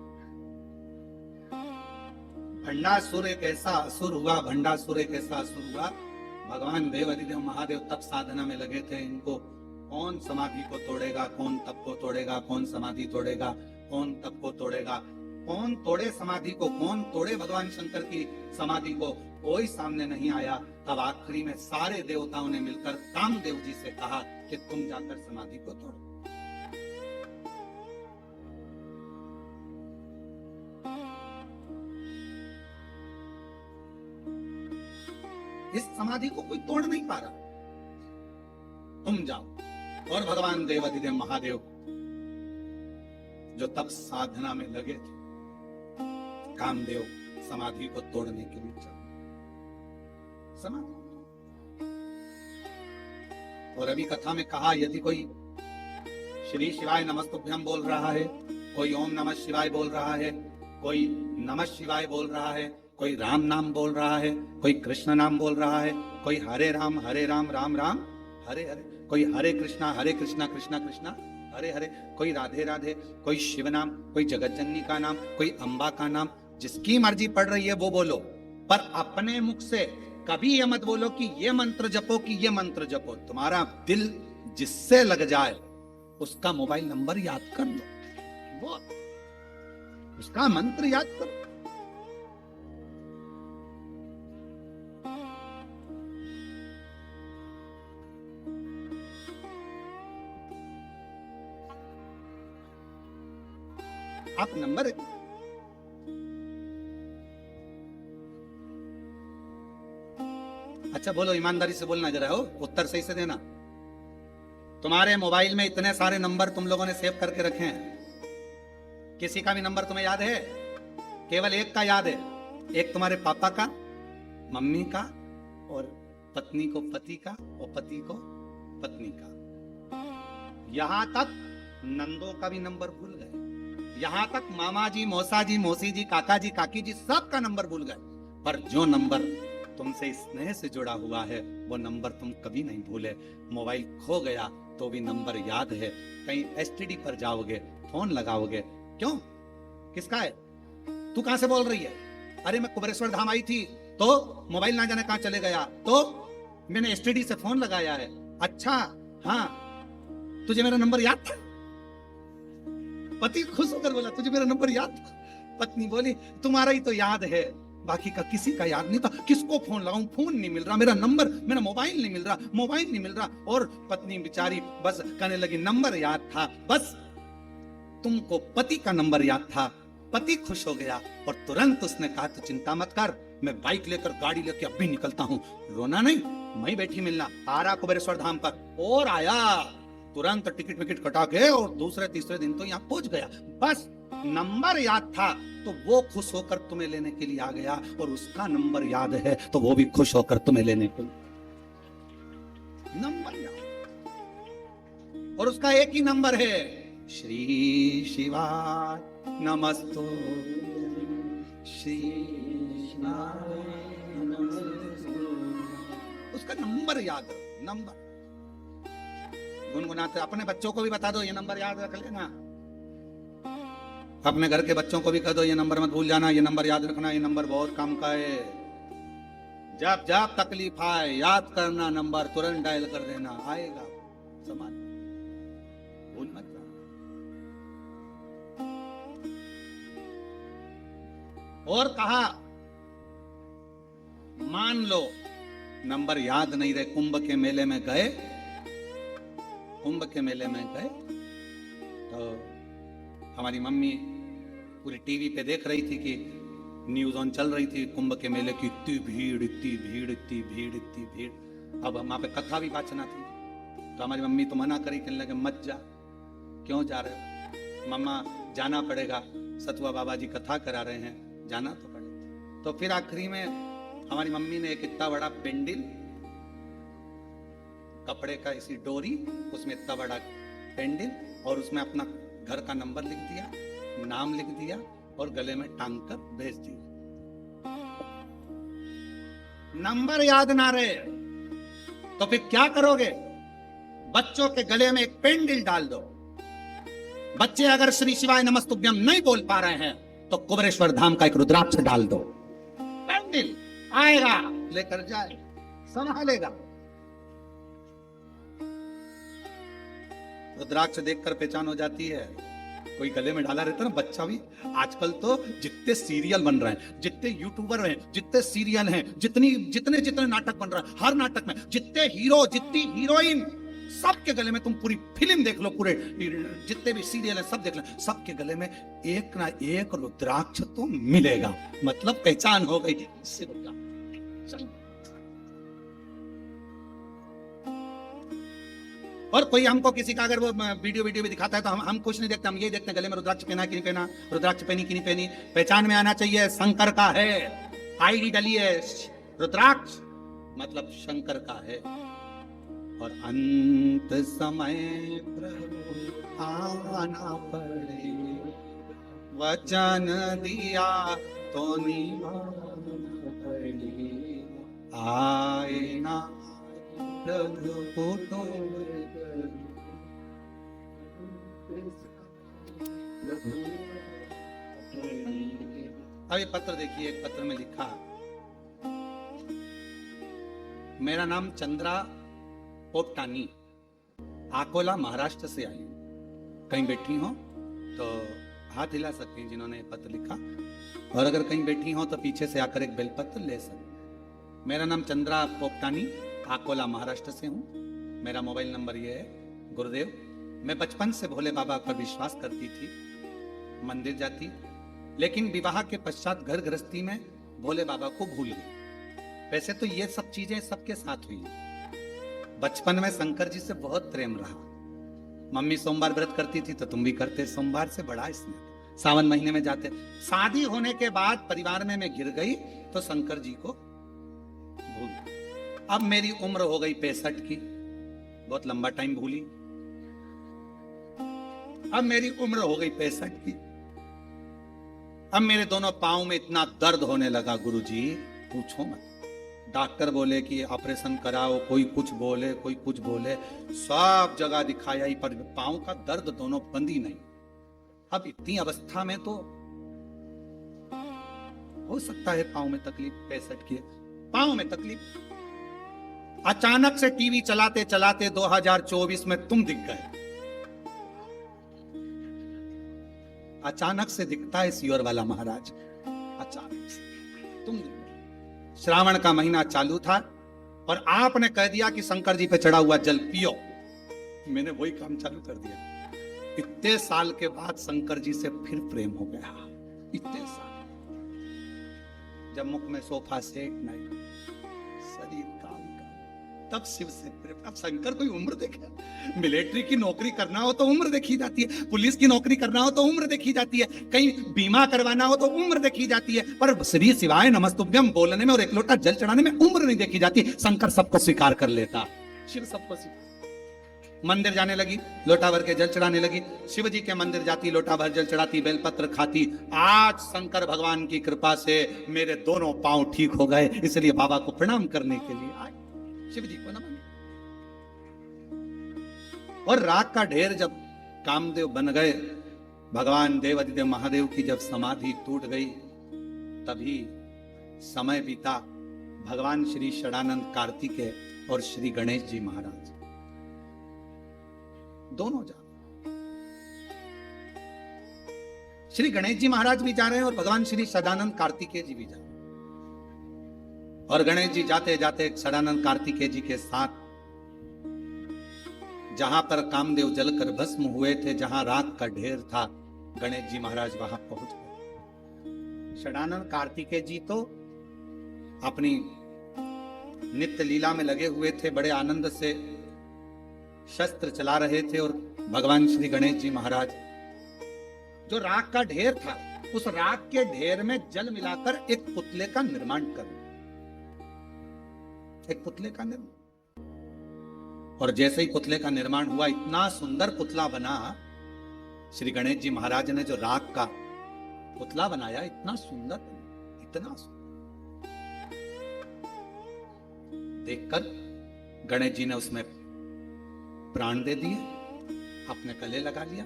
भंडासुर एक ऐसा असुर हुआ, भंडासुर एक ऐसा असुर हुआ, भगवान देव अधिदेव महादेव तप साधना में लगे थे। इनको कौन समाधि को तोड़ेगा, कौन तप को तोड़ेगा, कौन समाधि तोड़ेगा, कौन तप को तोड़ेगा, कौन तोड़े समाधि को, कौन तोड़े भगवान शंकर की समाधि को, कोई सामने नहीं आया। तब आखिरी में सारे देवताओं ने मिलकर कामदेव जी से कहा कि तुम जाकर समाधि को तोड़ो। इस समाधि को कोई तोड़ नहीं पा रहा, तुम जाओ। और भगवान देवाधिदेव महादेव जो तप साधना में लगे थे, कामदेव समाधि को तोड़ने के लिए चले समाधि। और अभी कथा में कहा, यदि कोई श्री शिवाय नमस्तुभ्यम बोल रहा है, कोई ओम नमः शिवाय बोल रहा है, कोई नमः शिवाय बोल रहा है, कोई राम नाम बोल रहा है, कोई कृष्ण नाम बोल रहा है, कोई हरे राम राम राम हरे हरे, कोई हरे कृष्णा कृष्णा कृष्णा हरे हरे, कोई राधे राधे, कोई शिव नाम, कोई जगत जननी का नाम, कोई अंबा का नाम, जिसकी मर्जी पड़ रही है वो बोलो, पर अपने मुख से कभी ये मत बोलो कि ये मंत्र जपो, कि ये मंत्र जपो। तुम्हारा दिल जिससे लग जाए उसका मोबाइल नंबर याद कर लो, वो उसका मंत्र याद करो। आप नंबर अच्छा बोलो, ईमानदारी से बोलना जरा, हो उत्तर सही से देना। तुम्हारे मोबाइल में इतने सारे नंबर तुम लोगों ने सेव करके रखे हैं, किसी का भी नंबर तुम्हें याद है? केवल एक का याद है, एक तुम्हारे पापा का, मम्मी का, और पत्नी को पति का, और पति को पत्नी का। यहां तक नंदों का भी नंबर भूल गए, यहां तक मामा जी, मौसा जी, मौसी जी, काका जी, काकी जी, सबका नंबर भूल गए। पर जो नंबर तुमसे स्नेह से जुड़ा हुआ है वो नंबर तुम कभी नहीं भूले। मोबाइल खो गया तो भी नंबर याद है। कहीं एसटीडी पर जाओगे, फोन लगाओगे, क्यों, किसका है, तू कहां से बोल रही है? अरे मैं कुबेरेश्वर धाम आई थी तो मोबाइल ना जाने कहां चले गया, तो मैंने एसटीडी से फोन लगाया है। अच्छा, हाँ, तुझे मेरा नंबर याद था? पति खुश होकर बोला तुझे मेरा नंबर याद था? पत्नी बोली तुम्हारा ही तो याद है, बाकी का किसी का याद नहीं था। किसको फोन लगाऊं, फोन नहीं मिल रहा, मेरा नंबर, मेरा मोबाइल नहीं मिल रहा, मोबाइल नहीं मिल रहा। और पत्नी बेचारी बस कहने लगी नंबर याद था, बस तुमको पति का नंबर याद था। पति खुश हो गया और तुरंत उसने कहा तो चिंता मत कर, मैं बाइक लेकर, गाड़ी लेकर अभी निकलता हूं। रोना नहीं, मैं बैठी मिलना, आ रहा कुबेरेश्वर धाम पर। और आया, तुरंत टिकट विकेट कटा के और दूसरे तीसरे दिन तो यहाँ पहुंच गया। बस नंबर याद था तो वो खुश होकर तुम्हें लेने के लिए आ गया, और उसका नंबर याद है तो वो भी खुश होकर तुम्हें लेने के लिए। नंबर याद, और उसका एक ही नंबर है, श्री शिवाय नमस्तु, श्री शिवाय नमस्तु। उसका नंबर याद रखो, नंबर गुनगुनाते। अपने बच्चों को भी बता दो ये नंबर याद रख लेना, अपने घर के बच्चों को भी कह दो ये नंबर मत भूल जाना, ये नंबर याद रखना, ये नंबर बहुत काम का है। जब जब तकलीफ आए याद करना नंबर, तुरंत डायल कर देना, आएगा समाज, भूल मत जाना। और कहा मान लो नंबर याद नहीं रहे, कुंभ के मेले में गए, कुंभ के मेले में गए तो हमारी मम्मी पूरी टीवी पे देख रही थी कि न्यूज ऑन चल रही थी कुंभ के मेले की, इतनी भीड़, इतनी भीड़, इतनी भीड़, इतनी भीड़। अब वहां पे कथा भी वाचना थी तो हमारी मम्मी तो मना करी, कहने लगे मत जा। क्यों जा रहे हो? मम्मा जाना पड़ेगा, सतुआ बाबा जी कथा करा रहे हैं, जाना तो पड़ेगा। तो फिर आखिरी में हमारी मम्मी ने एक इतना बड़ा पेंडिल, कपड़े का इसी डोरी, उसमें इतना बड़ा पेंडिल, और उसमें अपना घर का नंबर लिख दिया, नाम लिख दिया, और गले में टांग कर भेज दिया। नंबर याद ना रहे तो फिर क्या करोगे? बच्चों के गले में एक पेंडिल डाल दो। बच्चे अगर श्री शिवाय नमस्तुभ्यम नहीं बोल पा रहे हैं तो कुबेरेश्वर धाम का एक रुद्राक्ष डाल दो, पेंडिल आएगा, लेकर जाए, संभालेगा। रुद्राक्ष देखकर पहचान हो जाती है, कोई गले में डाला रहता है ना बच्चा भी। आजकल तो जितने सीरियल बन रहे हैं, जितने यूट्यूबर हैं, जितने सीरियल हैं, जितने जितने नाटक बन रहे हैं, हर नाटक में जितने हीरो, जितनी हीरोइन, सबके गले में, तुम पूरी फिल्म देख लो, पूरे जितने भी सीरियल हैं सब देख लो, सबके गले में एक ना एक रुद्राक्ष तो मिलेगा। मतलब पहचान हो गई। और कोई हमको किसी का अगर वो वीडियो भी दिखाता है तो हम कुछ नहीं देखते, हम ये देखते हैं गले में रुद्राक्ष पहना कि नहीं पहना, रुद्राक्ष पहनी कि नहीं पहनी। पहचान में आना चाहिए शंकर का है, आईडी डली है रुद्राक्ष, मतलब शंकर का है। और अंत समय प्रभु आना पड़े, वचन दिया तो निभाना पड़े, आए ना अब ये पत्र देखिए, एक पत्र में लिखा, मेरा नाम चंद्रा पोपटानी, अकोला महाराष्ट्र से आई हूं। कहीं बैठी हो तो हाथ हिला सकती हैं जिन्होंने पत्र लिखा, और अगर कहीं बैठी हो तो पीछे से आकर एक बेलपत्र ले सकते। मेरा नाम चंद्रा पोपटानी, अकोला महाराष्ट्र से हूँ। मेरा मोबाइल नंबर ये है। गुरुदेव, मैं बचपन से भोले बाबा पर विश्वास करती थी। मंदिर जाती, लेकिन विवाह के पश्चात घर गृहस्थी में भोले बाबा को भूल गई। वैसे तो ये सब चीजें सबके साथ हुई। बचपन में शंकर जी से बहुत प्रेम रहा। मम्मी सोमवार व्रत करती थी तो तुम भी करते, सोमवार से बड़ा स्नेह। सावन महीने में जाते। शादी होने के बाद परिवार में मैं गिर गई तो शंकर जी को भूल। अब मेरी उम्र हो गई 65 की, बहुत लंबा टाइम भूली। अब मेरी उम्र हो गई 65 की। अब मेरे दोनों पांव में इतना दर्द होने लगा गुरुजी, पूछो मत। डॉक्टर बोले कि ऑपरेशन कराओ, कोई कुछ बोले, कोई कुछ बोले, सब जगह दिखाया ही, पर पांव का दर्द दोनों बंद ही नहीं। अब इतनी अवस्था में तो हो सकता है पांव में तकलीफ, 65 की पांव में तकलीफ। अचानक से टीवी चलाते चलाते 2024 में तुम दिख गए। अचानक से दिखता है सियोर वाला महाराज, अचानक से तुम दिख गए। श्रावण का महीना चालू था और आपने कह दिया कि शंकर जी पे चढ़ा हुआ जल पियो। मैंने वही काम चालू कर दिया। इतने साल के बाद शंकर जी से फिर प्रेम हो गया। इतने साल, जब मुख में सोफा सेट नहीं, शरीर काम का, तब शिव से प्रेम। अब शंकर कोई उम्र देखे? मिलिट्री की नौकरी करना हो तो उम्र देखी जाती है, पुलिस की नौकरी करना हो तो उम्र देखी जाती है, कहीं बीमा करवाना हो तो उम्र देखी जाती है, पर श्री शिवाय नमस्तुभ्यम बोलने में और एक लोटा जल चढ़ाने में उम्र नहीं देखी जाती। शंकर सबको स्वीकार कर लेता, शिव सबको स्वीकार। मंदिर जाने लगी, लोटा भर के जल चढ़ाने लगी। शिव जी के मंदिर जाती, लोटा भर जल चढ़ाती, बेलपत्र खाती। आज शंकर भगवान की कृपा से मेरे दोनों पांव ठीक हो गए, इसलिए बाबा को प्रणाम करने के लिए आए, शिव जी को नमन। और राग का ढेर जब कामदेव बन गए, भगवान देवादिदेव महादेव की जब समाधि टूट गई, तभी समय बीता। भगवान श्री षडानंद कार्तिकेय और श्री गणेश जी महाराज दोनों जा, श्री गणेश जी महाराज भी जा रहे हैं और भगवान श्री सदानंद कार्तिकेय जी भी जा रहे हैं। और गणेश जी जाते जाते सदानंद कार्तिकेय जी के साथ जहां पर कामदेव जलकर भस्म हुए थे, जहां राख का ढेर था, गणेश जी महाराज वहां पहुंच गए। सदानंद कार्तिकेय जी तो अपनी नित्य लीला में लगे हुए थे, बड़े आनंद से शस्त्र चला रहे थे। और भगवान श्री गणेश जी महाराज जो राख का ढेर था, उस राख के ढेर में जल मिलाकर एक पुतले का निर्माण कर, एक पुतले का निर्माण। और जैसे ही पुतले का निर्माण हुआ, इतना सुंदर पुतला बना। श्री गणेश जी महाराज ने जो राख का पुतला बनाया, इतना सुंदर बना, इतना सुंदर। देखकर गणेश जी ने उसमें प्राण दे दिए, अपने गले लगा लिया।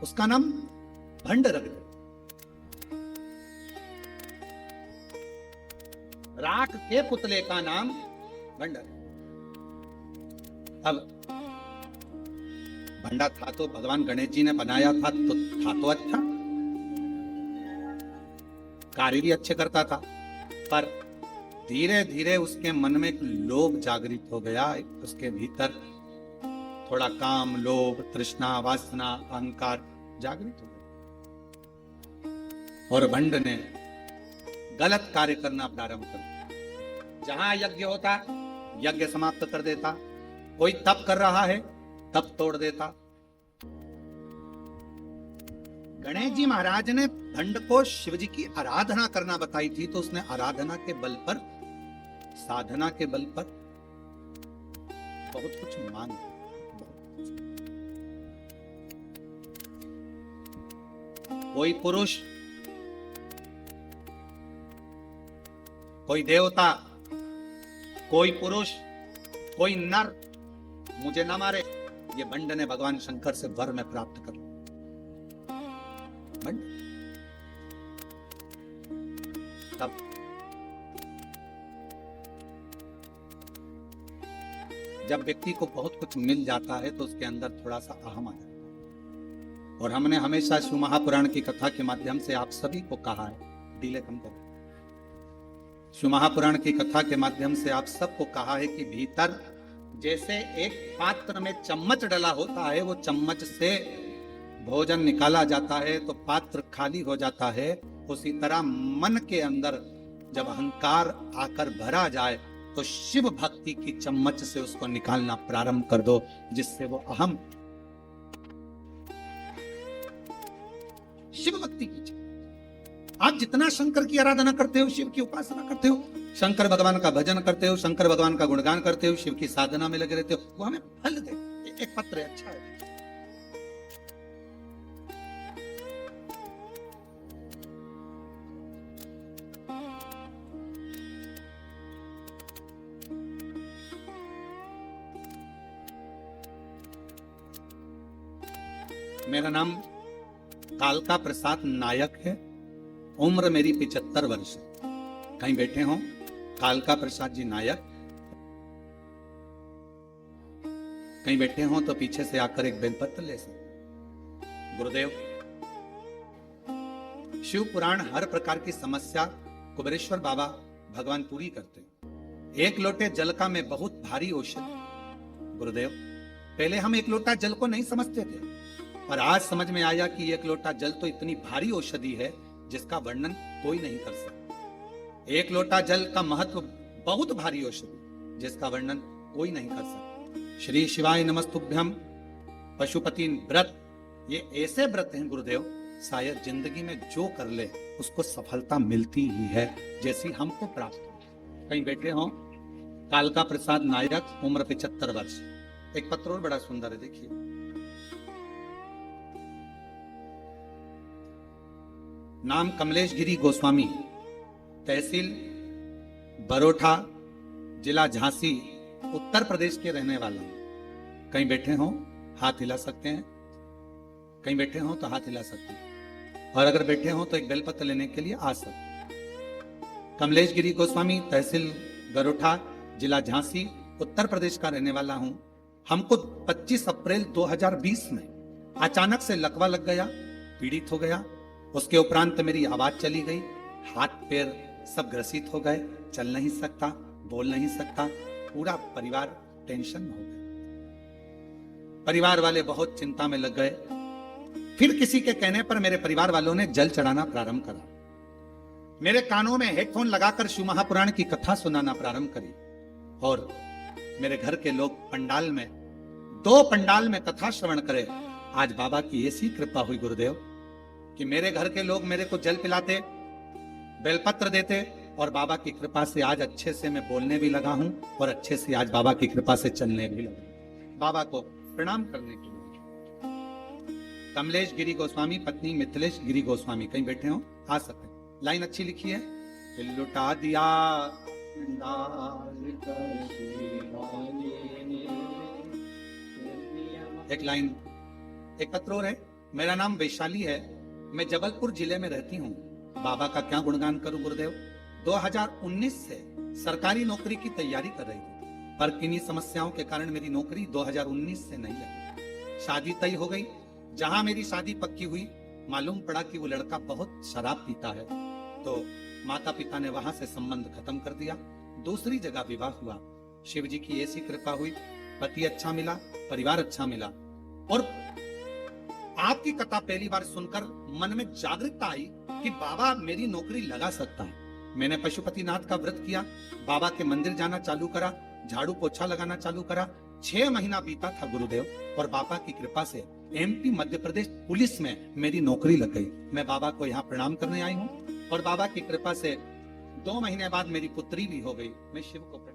उसका नाम भंड रख दिया। राख के पुतले का नाम भंड। अब भंडा था तो भगवान गणेश जी ने बनाया था तो अच्छा, कार्य भी अच्छे करता था, पर धीरे धीरे उसके मन में एक लोभ जागृत हो गया। उसके भीतर थोड़ा काम, लोभ, तृष्णा, वासना, अहंकार जागृत हो गया और भंड ने गलत कार्य करना प्रारंभ कर दिया। जहां यज्ञ होता, यज्ञ समाप्त कर देता। कोई तप कर रहा है, तप तोड़ देता। गणेश जी महाराज ने भंड को शिव जी की आराधना करना बताई थी, तो उसने आराधना के बल पर, साधना के बल पर बहुत कुछ मांग लिया। कोई पुरुष, कोई देवता, कोई पुरुष, कोई नर मुझे न मारे, ये भंड ने भगवान शंकर से वर में प्राप्त कर लिया। भंड तब जब व्यक्ति को बहुत कुछ मिल जाता है तो उसके अंदर थोड़ा सा अहम आ जाता है। और हमने हमेशा शिव महापुराण की कथा के माध्यम से आप सभी को कहा है, डीले कम करो, शिव महापुराण की कथा के माध्यम से आप सबको कहा है कि भीतर जैसे एक पात्र में चम्मच डला होता है, वो चम्मच से भोजन निकाला जाता है तो पात्र खाली हो जाता है, उसी तरह मन के अंदर जब अहंकार आकर भरा जाए तो शिव भक्ति की चम्मच से उसको निकालना प्रारंभ कर दो, जिससे वो अहम शिव भक्ति की। आप जितना शंकर की आराधना करते हो, शिव की उपासना करते हो, शंकर भगवान का भजन करते हो, शंकर भगवान का गुणगान करते हो, शिव की साधना में लगे रहते हो, वो हमें फल दे। एक पत्र है, अच्छा है। मेरा नाम कालका प्रसाद नायक है। उम्र मेरी 75 वर्ष है। कहीं बैठे हो कालका प्रसाद जी नायक, कहीं बैठे हो तो पीछे से आकर एक बेलपत्र ले सकते। गुरुदेव, शिव पुराण हर प्रकार की समस्या कुबेरेश्वर बाबा भगवान पूरी करते हैं। एक लोटे जल का मैं बहुत भारी औषधि। गुरुदेव, पहले हम एक लोटा जल को नहीं समझते थे, पर आज समझ में आया कि एक लोटा जल तो इतनी भारी औषधि है जिसका वर्णन कोई नहीं कर सकता। एक लोटा जल का महत्व बहुत भारी औषधि जिसका वर्णन कोई नहीं कर सकता। श्री शिवाय नमस्तुभ्यम पशुपति व्रत, ये ऐसे व्रत हैं गुरुदेव, शायद जिंदगी में जो कर ले उसको सफलता मिलती ही है, जैसी हमको प्राप्त हो। कहीं बैठे हो कालका प्रसाद नायक, उम्र 75 वर्ष। एक पत्र और बड़ा सुंदर है, देखिए। नाम कमलेश गिरी गोस्वामी, तहसील बरोठा, जिला झांसी, उत्तर प्रदेश के रहने वाला हूं। कहीं बैठे हो हाथ हिला सकते हैं, कहीं बैठे हो तो हाथ हिला सकते हैं, और अगर बैठे हो तो एक बेलपत्र लेने के लिए आ सकते हैं। कमलेश गिरी गोस्वामी, तहसील बरोठा, जिला झांसी, उत्तर प्रदेश का रहने वाला हूं। हमको 25 अप्रैल 2020 में अचानक से लकवा लग गया, पीड़ित हो गया। उसके उपरांत मेरी आवाज चली गई, हाथ पैर सब ग्रसित हो गए, चल नहीं सकता, बोल नहीं सकता, पूरा परिवार टेंशन में हो गया। परिवार वाले बहुत चिंता में लग गए। फिर किसी के कहने पर मेरे परिवार वालों ने जल चढ़ाना प्रारंभ करा। मेरे कानों में हेडफोन लगाकर शिव महापुराण की कथा सुनाना प्रारंभ करी, और मेरे घर के लोग पंडाल में, 2 पंडाल में कथा श्रवण करे। आज बाबा की ऐसी कृपा हुई गुरुदेव कि मेरे घर के लोग मेरे को जल पिलाते, बेलपत्र देते, और बाबा की कृपा से आज अच्छे से मैं बोलने भी लगा हूं, और अच्छे से आज बाबा की कृपा से चलने भी लगा। बाबा को प्रणाम करने के लिए। कमलेश गिरी गोस्वामी, पत्नी मिथिलेश गिरी गोस्वामी। कहीं बैठे हो आ सकते हैं। लाइन अच्छी लिखी है। लुटा दिया एक लाइन, एक पत्र और है। मेरा नाम वैशाली है, मैं जबलपुर जिले में रहती हूँ। बाबा का क्या गुणगान करूं गुरुदेव। 2019 से सरकारी नौकरी की तैयारी कर रही थी, पर किन्हीं समस्याओं के कारण मेरी नौकरी 2019 से नहीं लगी। शादी तय हो गई। जहां मेरी शादी पक्की हुई, मालूम पड़ा कि वो लड़का बहुत शराब पीता है, तो माता पिता ने वहां से संबंध खत्म कर दिया। दूसरी जगह विवाह हुआ। शिव जी की ऐसी कृपा हुई, पति अच्छा मिला, परिवार अच्छा मिला, और आपकी कथा पहली बार सुनकर मन में जागरूकता आई कि बाबा मेरी नौकरी लगा सकता है। मैंने पशुपतिनाथ का व्रत किया, बाबा के मंदिर जाना चालू करा, झाड़ू पोछा लगाना चालू करा। 6 महीना बीता था गुरुदेव, और बाबा की कृपा से एमपी मध्य प्रदेश पुलिस में मेरी नौकरी लग गई। मैं बाबा को यहाँ प्रणाम करने आई हूँ, और बाबा की कृपा से 2 महीने बाद मेरी पुत्री भी हो गई। मैं शिव को प्रणाम।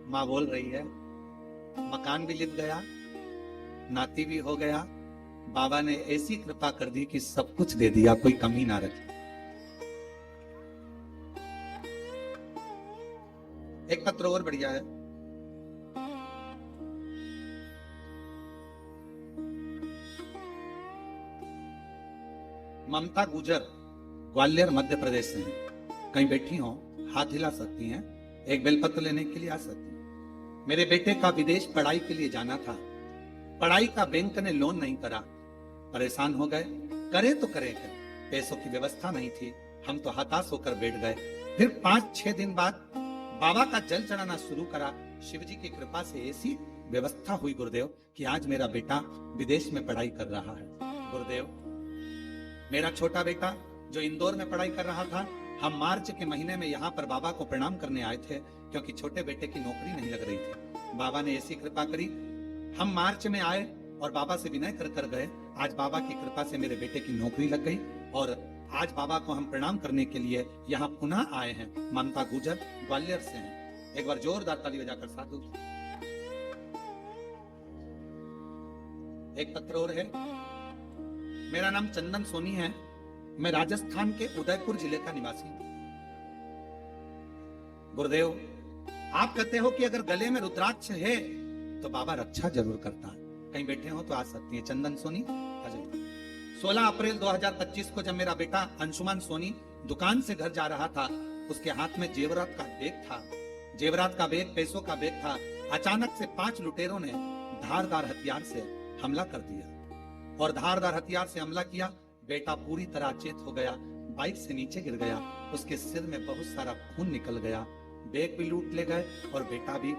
माँ बोल रही है, मकान भी लिप गया, नाती भी हो गया। बाबा ने ऐसी कृपा कर दी कि सब कुछ दे दिया, कोई कमी ना रखी। एक पत्र और बढ़िया है। ममता गुजर, ग्वालियर मध्य प्रदेश से हैं, कहीं बैठी हो हाथ हिला सकती हैं, एक बेलपत्र लेने के लिए आ सकती हैं। मेरे बेटे का विदेश पढ़ाई के लिए जाना था, पढ़ाई का बैंक ने लोन नहीं करा, परेशान हो गए, करे तो करे क्या, पैसों की व्यवस्था नहीं थी, हम तो हताश होकर बैठ गए। फिर 5-6 दिन बाद बाबा का जल चढ़ाना शुरू करा, शिव जी की कृपा से ऐसी व्यवस्था हुई गुरुदेव कि आज मेरा बेटा विदेश में पढ़ाई कर रहा है। गुरुदेव, मेरा छोटा बेटा जो इंदौर में पढ़ाई कर रहा था, हम मार्च के महीने में यहाँ पर बाबा को प्रणाम करने आए थे, क्योंकि छोटे बेटे की नौकरी नहीं लग रही थी। बाबा ने ऐसी कृपा करी, हम मार्च में आए और बाबा से विनय कर कर गए। आज बाबा की कृपा से मेरे बेटे की नौकरी लग गई और आज बाबा को हम प्रणाम करने के लिए यहाँ पुनः आए हैं। ममता गुजर ग्वालियर से हैं, एक बार जोरदार ताली बजाकर साधु। एक पत्र और है। मेरा नाम चंदन सोनी है, मैं राजस्थान के उदयपुर जिले का निवासी हूं। गुरुदेव, आप कहते हो कि अगर गले में रुद्राक्ष है तो बाबा रक्षा जरूर करता है। कहीं बैठे हो तो आ सकती है। चंदन सोनी आ जाइए। 16 अप्रैल 2025 को जब मेरा बेटा अंशुमान सोनी दुकान से घर जा रहा था, उसके हाथ में जेवरात का बैग था, जेवरात का बैग पैसों का बैग था। अचानक से 5 लुटेरों ने धारदार हथियार से हमला कर दिया और धारदार हथियार से हमला किया। बेटा पूरी तरह अचेत हो गया, बाइक से नीचे गिर गया, उसके सिर में बहुत सारा खून निकल गया, बैग भी लूट ले गए और बेटा भी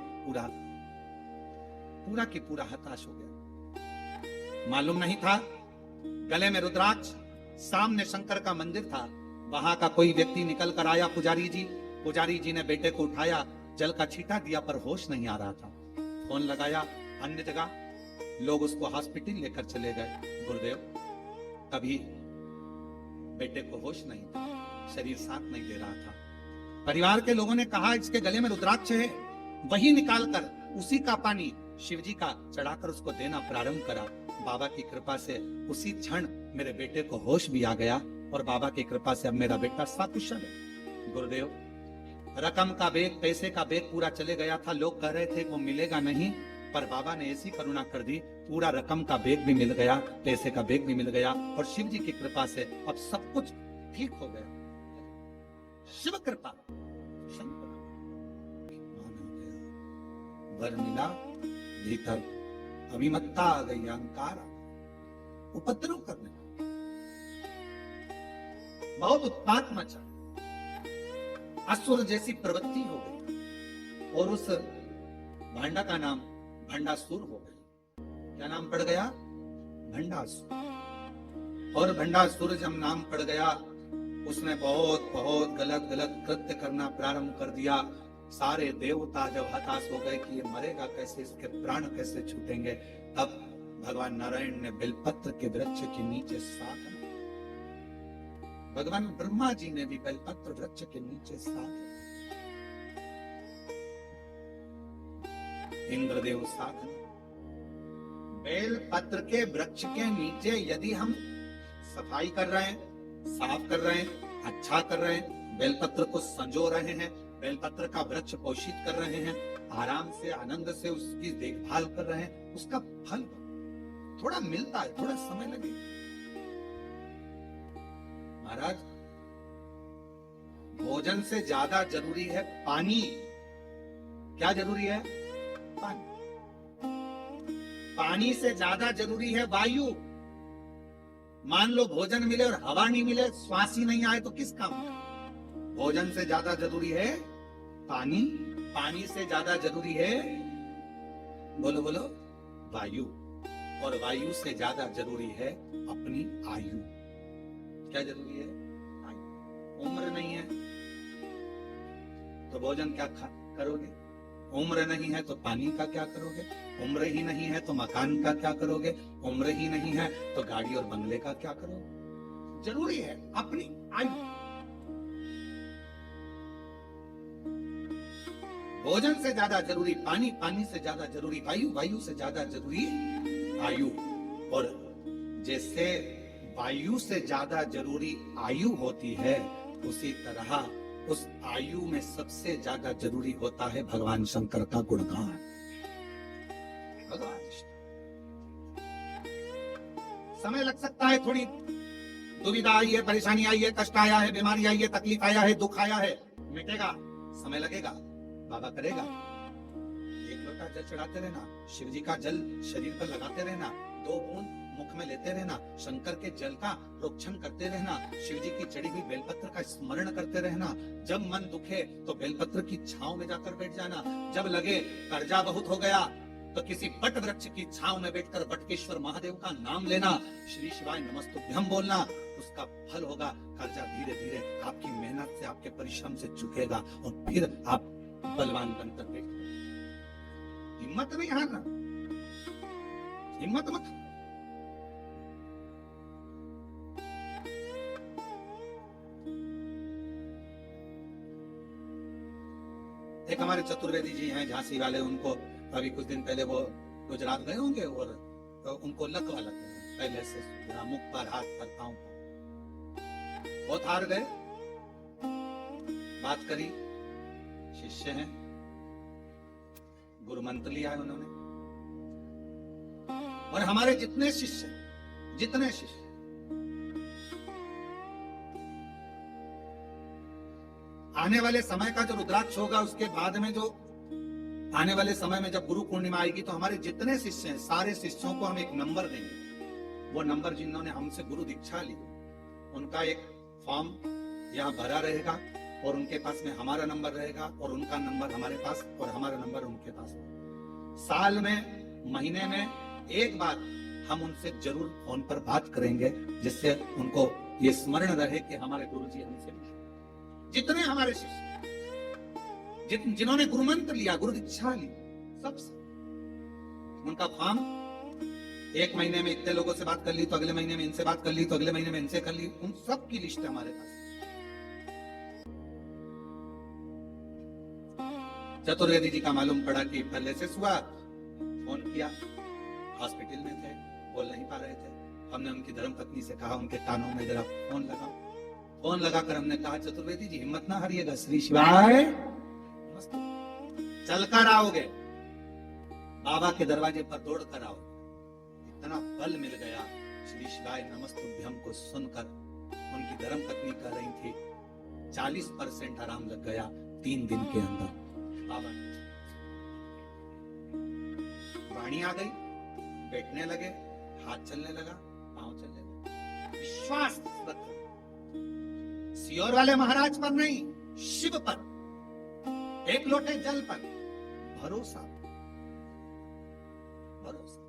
पूरा की पूरा हताश हो गया। मालूम नहीं था गले में रुद्राक्ष, सामने शंकर का मंदिर था, वहां का कोई व्यक्ति निकल कर आया, पुजारी जी ने बेटे को उठाया, जल का छींटा दिया पर होश नहीं आ रहा था। फोन लगाया अन्य जगह, लोग उसको हॉस्पिटल लेकर चले गए। गुरुदेव, कभी बेटे को होश नहीं था, शरीर साथ नहीं दे रहा था। परिवार के लोगों ने कहा इसके गले में रुद्राक्ष है, वही निकालकर उसी का पानी शिव जी का चढ़ाकर उसको देना प्रारंभ करा। बाबा की कृपा से उसी क्षण मेरे बेटे को होश भी आ गया और बाबा की कृपा से अब मेरा बेटा सकुशल है। गुरुदेव, रकम का बैग, पैसे का बैग पूरा चले गया था, लोग कह रहे थे वो मिलेगा नहीं, पर बाबा ने ऐसी करुणा कर दी, पूरा रकम का बैग भी मिल गया, पैसे का बैग भी मिल गया और शिव जी की कृपा से अब सब कुछ ठीक हो गया। शिव कृपा, वर मिला भीतर, अभिमत्ता आ गई, अहंकार उपद्रव करने, बहुत उत्पात मचा, असुर जैसी प्रवृत्ति हो गई और उस भांडा का नाम भंडासुर हो गया। क्या नाम पड़ गया? भंडासुर। और भंडासुर जब नाम पड़ गया, उसने बहुत गलत कृत्य करना प्रारंभ कर दिया। सारे देवता जब हताश हो गए कि ये मरेगा कैसे, इसके प्राण कैसे छूटेंगे, तब भगवान नारायण ने बेलपत्र के वृक्ष के नीचे साधना, भगवान ब्रह्मा जी ने भी बेलपत्र वृक्ष के नीचे साधना, इंद्रदेव साधना। बेलपत्र के वृक्ष के नीचे यदि हम सफाई कर रहे हैं, साफ कर रहे हैं, अच्छा कर रहे हैं, बेलपत्र को संजो रहे हैं, बेलपत्र का वृक्ष पोषित कर रहे हैं, आराम से आनंद से उसकी देखभाल कर रहे हैं, उसका फल थोड़ा मिलता है, थोड़ा समय लगेगा। महाराज, भोजन से ज्यादा जरूरी है पानी। क्या जरूरी है? पानी। पानी से ज्यादा जरूरी है वायु। मान लो भोजन मिले और हवा नहीं मिले, श्वास ही नहीं आए तो किस काम का? भोजन से ज्यादा जरूरी है पानी, पानी से ज्यादा जरूरी है, बोलो बोलो, वायु, और वायु से ज्यादा जरूरी है अपनी आयु। क्या जरूरी है? आयु। उम्र नहीं है तो भोजन क्या करोगे? उम्र नहीं है तो पानी का क्या करोगे? उम्र ही नहीं है तो मकान का क्या करोगे? उम्र ही नहीं है तो गाड़ी और बंगले का क्या करोगे? जरूरी है अपनी आयु। भोजन से ज्यादा जरूरी पानी, पानी से ज्यादा जरूरी वायु, वायु से ज्यादा जरूरी आयु। और जैसे वायु से ज्यादा जरूरी आयु होती है, उसी तरह उस आयु में सबसे ज्यादा जरूरी होता है भगवान शंकर का गुणगान। भगवान समय लग सकता है, थोड़ी दुविधा आई है, परेशानी आई है, कष्ट आया है, बीमारी आई है, तकलीफ आया है, दुख आया है, मिटेगा, समय लगेगा, बाबा करेगा। एक लोटा जल चढ़ाते रहना, शिव जी का जल शरीर पर लगाते रहना, 2 बूंद मुख में लेते रहना, शंकर के जल का प्रोक्षण करते रहना, शिव जी की चढ़ी हुई बेलपत्र का स्मरण करते रहना। जब मन दुखे तो बेलपत्र की छांव में जाकर बैठ जाना। जब लगे कर्जा बहुत हो गया तो किसी बट वृक्ष की छांव में बैठकर बटकेश्वर महादेव का नाम लेना, श्री शिवाय नमस्तुभ्यम बोलना, उसका फल होगा। कर्जा धीरे धीरे आपकी मेहनत से, आपके परिश्रम से चुकेगा और फिर आप बलवान बनकर बैठेंगे। हिम्मत नहीं हारना, हिम्मत मत। एक हमारे चतुर्वेदी जी हैं झांसी वाले, उनको अभी कुछ दिन पहले वो गुजरात गए होंगे और तो उनको लकवा लग गया पहले से, मुख पर, हाथ पर, पांव पर, बहुत हार गए। बात करी, शिष्य हैं, गुरु मंत्र लिया है उन्होंने। और हमारे जितने शिष्य आने वाले समय का जो रुद्राक्ष होगा, उसके बाद में जो आने वाले समय में जब गुरु पूर्णिमा आएगी तो हमारे जितने शिष्य हैं, सारे शिष्यों को हम एक नंबर देंगे। वो नंबर जिन्होंने हमसे गुरु दीक्षा ली, उनका एक फॉर्म यहाँ भरा रहेगा और उनके पास में हमारा नंबर रहेगा और उनका नंबर हमारे पास और हमारा नंबर उनके पास। साल में, महीने में एक बार हम उनसे जरूर फोन पर बात करेंगे, जिससे उनको ये स्मरण रहे कि हमारे गुरु जी हमसे मिले। जितने हमारे शिष्य जिन्होंने गुरु मंत्र लिया, गुरु दीक्षा ली, सबसे उनका फॉर्म, एक महीने में इतने लोगों से बात कर ली तो अगले महीने में इनसे बात कर ली तो अगले महीने में इनसे कर ली, उन सब की लिस्ट हमारे पास। चतुर्वेदी जी का मालूम पड़ा कि पैरालिसिस हुआ, फोन किया, हॉस्पिटल में थे, बोल नहीं पा रहे थे। हमने उनकी धर्म पत्नी से कहा उनके कानों में जरा फोन लगाओ। फोन लगाकर हमने कहा, चतुर्वेदी जी हिम्मत ना हारिएगा, श्री शिवाय चल कर आओगे, बाबा के दरवाजे पर दौड़ कर आओ। इतना बल मिल गया, श्री शिवाय नमस्तुभ्यम को सुनकर उनकी धर्म पत्नी कह रही थी 40% आराम लग गया 3 दिन के अंदर। बाबा वाणी आ गई, बैठने लगे, हाथ चलने लगा, पांव चलने लगा। विश्वास रखो, सियोर वाले महाराज पर नहीं, शिव पर, एक लोटे जल पर भरोसा, भरोसा।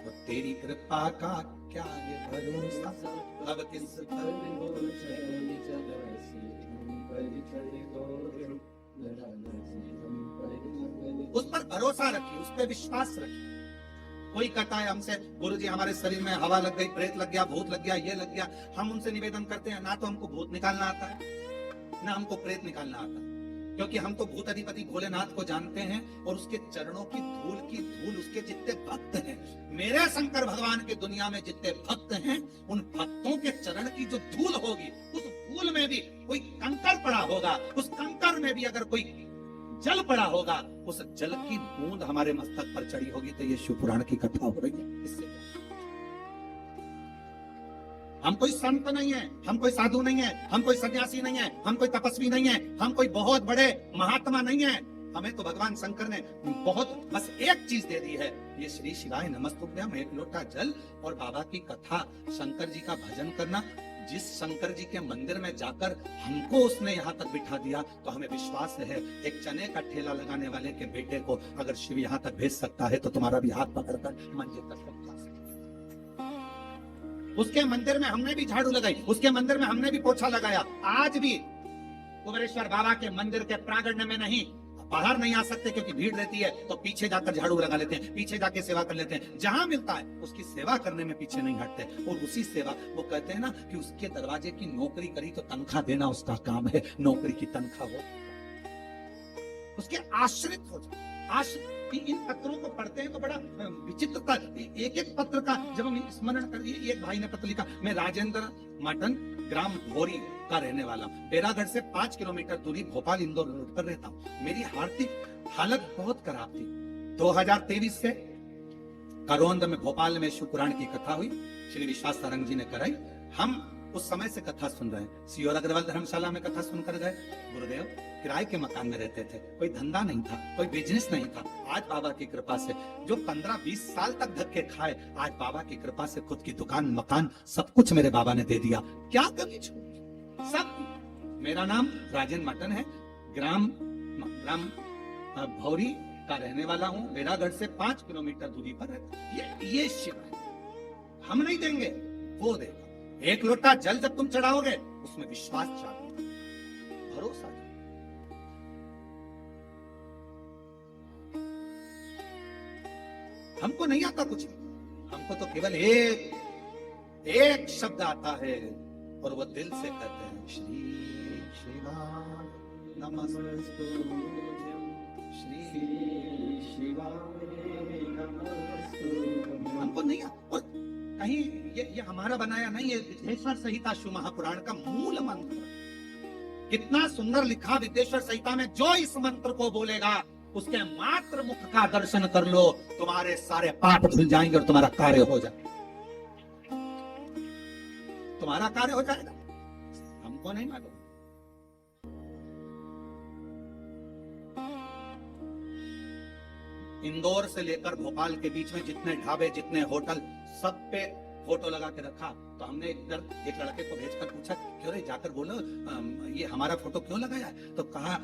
तो तेरी कृपा का क्या ये भरोसा, अब किस पर उस पर भरोसा रखिए, उस पर विश्वास रखिए। कोई कहता है हमसे, गुरु जी हमारे शरीर में हवा लग गई, प्रेत लग गया, भूत लग गया, ये लग गया। हम उनसे निवेदन करते हैं, ना तो हमको भूत निकालना आता है, ना हमको प्रेत निकालना आता है, क्योंकि हम तो भूत अधिपति भोलेनाथ को जानते हैं और उसके चरणों की धूल उसके जितने भक्त हैं, मेरे शंकर भगवान की दुनिया में जितने भक्त हैं, उन भक्तों के चरण की जो धूल होगी, उस धूल में भी कोई कंकर पड़ा होगा, उस कंकर में भी अगर कोई जल पड़ा होगा, उस जल की बूंद हमारे मस्तक पर चढ़ी होगी, तो ये शिव पुराण की कथा हो रही है। इससे हम कोई संत नहीं है, हम कोई साधु नहीं है, हम कोई सन्यासी नहीं है, हम कोई तपस्वी नहीं है, हम कोई बहुत बड़े महात्मा नहीं है। हमें तो भगवान शंकर ने बहुत बस एक चीज दे दी है, ये श्री शिवाय नमस्तुभ्यम, एक लोटा जल और बाबा की कथा, शंकर जी का भजन करना। जिस शंकर जी के मंदिर में जाकर हमको उसने यहाँ तक बिठा दिया, तो हमें विश्वास है एक चने का ठेला लगाने वाले के बेटे को अगर शिव यहाँ तक भेज सकता है, तो तुम्हारा भी हाथ पकड़कर मंदिर तक पहुंचा सकता। उसके मंदिर में हमने भी झाड़ू लगाई, उसके मंदिर में हमने भी पोछा लगाया। आज भी कुबेरेश्वर बाबा के मंदिर के प्रांगण में नहीं, बाहर नहीं आ सकते क्योंकि भीड़ रहती है, तो पीछे जाकर झाड़ू लगा लेते हैं, पीछे जाके सेवा कर लेते हैं। जहां मिलता है उसकी सेवा करने में पीछे नहीं हटते। और उसी सेवा, वो कहते हैं ना कि उसके दरवाजे की नौकरी करी तो तनख्वाह देना उसका काम है, नौकरी की तनख्वाह वो उसके आश्रित हो जाए। इन पत्रों को पढ़ते हैं तो बड़ा विचित्रता, एक एक पत्र का जब हम स्मरण कर, एक भाई ने पत्र लिखा, मैं राजेंद्र माटन, ग्राम भोरी का रहने वाला हूँ, बेरागढ़ से 5 किलोमीटर दूरी भोपाल इंदौर रोड पर रहता हूँ। मेरी आर्थिक हालत बहुत खराब थी। 2023 से करौंद में, भोपाल में शिव पुराण की कथा हुई। श्री विश्वास सारंग जी ने कराई। हम उस समय से कथा सुन रहे हैं। सीओर अग्रवाल धर्मशाला में कथा सुनकर गए। गुरुदेव किराए के मकान में रहते थे, कोई धंधा नहीं था, कोई बिजनेस नहीं था। आज बाबा की कृपा से जो 15-20 साल तक धक्के खाए, आज बाबा की कृपा से खुद की दुकान, मकान, सब कुछ मेरे बाबा ने दे दिया। क्या कमी छोड़ी? सब। मेरा नाम राजेंद्र मटन है, ग्राम भौरी का रहने वाला हूँ। बेरागढ़ से 5 किलोमीटर दूरी पर है। ये शिव है। हम नहीं देंगे, वो देगा। एक लोटा जल जब तुम चढ़ाओगे, उसमें विश्वास चाहिए, भरोसा चाहिए। हमको नहीं आता कुछ, हमको तो केवल एक शब्द आता है, और वो दिल से कहते हैं श्री शिवाय नमस्तुभ्यं, श्री शिवाय नमस्तुभ्यं। हमको नहीं आता। और कहीं ये हमारा बनाया नहीं है, विद्येश्वर संहिता शिव महापुराण का मूल मंत्र। कितना सुंदर लिखा विद्येश्वर संहिता में, जो इस मंत्र को बोलेगा उसके मात्र मुख का दर्शन कर लो, तुम्हारे सारे पाप धुल जाएंगे और तुम्हारा कार्य हो जाएगा। तुम्हारा कार्य हो जाएगा। हमको नहीं मालूम। इंदौर से लेकर भोपाल के बीच में जितने ढाबे, जितने होटल, सब पे फोटो लगा के रखा। तो हमने एक लड़के को भेजकर पूछा, क्यों रे, जाकर बोलो ये हमारा फोटो क्यों लगाया है? तो कहा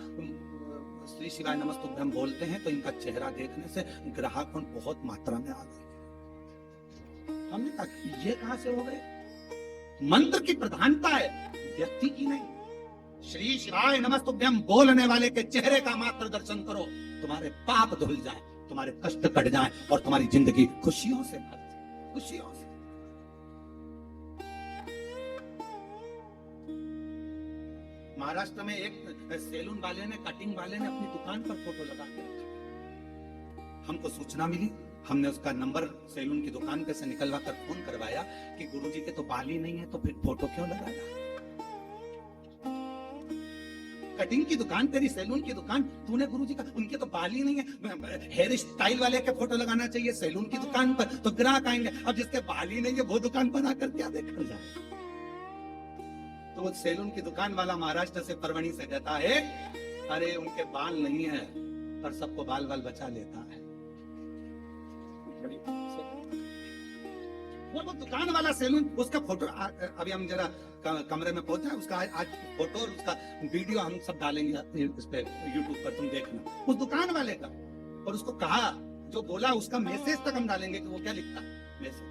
श्री शिवाय नमस्तुभ्यं बोलते हैं तो इनका चेहरा देखने से ग्राहक बहुत मात्रा में आ गए। हमने कहा ये कहां से हो गए? मंत्र की प्रधानता है, व्यक्ति की नहीं। श्री शिवाय नमस्तुभ्यं बोलने वाले के चेहरे का मात्र दर्शन करो, तुम्हारे पाप धुल जाए, तुम्हारे कष्ट कट जाए और तुम्हारी जिंदगी खुशियों से भर जाए, खुशियों से। महाराष्ट्र में एक सैलून वाले ने, कटिंग वाले ने अपनी दुकान पर फोटो लगा के रखा। हमको सूचना मिली, हमने उसका नंबर सैलून की दुकान पे से निकलवा कर फोन करवाया कि गुरुजी के तो बाल ही नहीं है, तो फिर फोटो क्यों लगाया? कटिंग की दुकान तेरी, सैलून की दुकान, तूने गुरुजी का, उनके तो बाल ही नहीं है, हेयर स्टाइल वाले के फोटो लगाना चाहिए सैलून की दुकान पर, तो ग्राहक आएंगे। अब जिसके बाल ही नहीं है वो दुकान पर आकर क्या देखकर जाए? तो वो सैलून की दुकान वाला महाराष्ट्र से, परवणी से कहता है, अरे उनके बाल नहीं है पर सबको बाल बचा लेता है। वो दुकान वाला सैलून, उसका फोटो अभी हम जरा कमरे में पहुंचा, उसका आज फोटो और उसका वीडियो हम सब डालेंगे इस पे यूट्यूब पर, तुम देखना उस दुकान वाले का। और उसको कहा, जो बोला उसका मैसेज तक हम डालेंगे कि वो क्या लिखता। मैसेज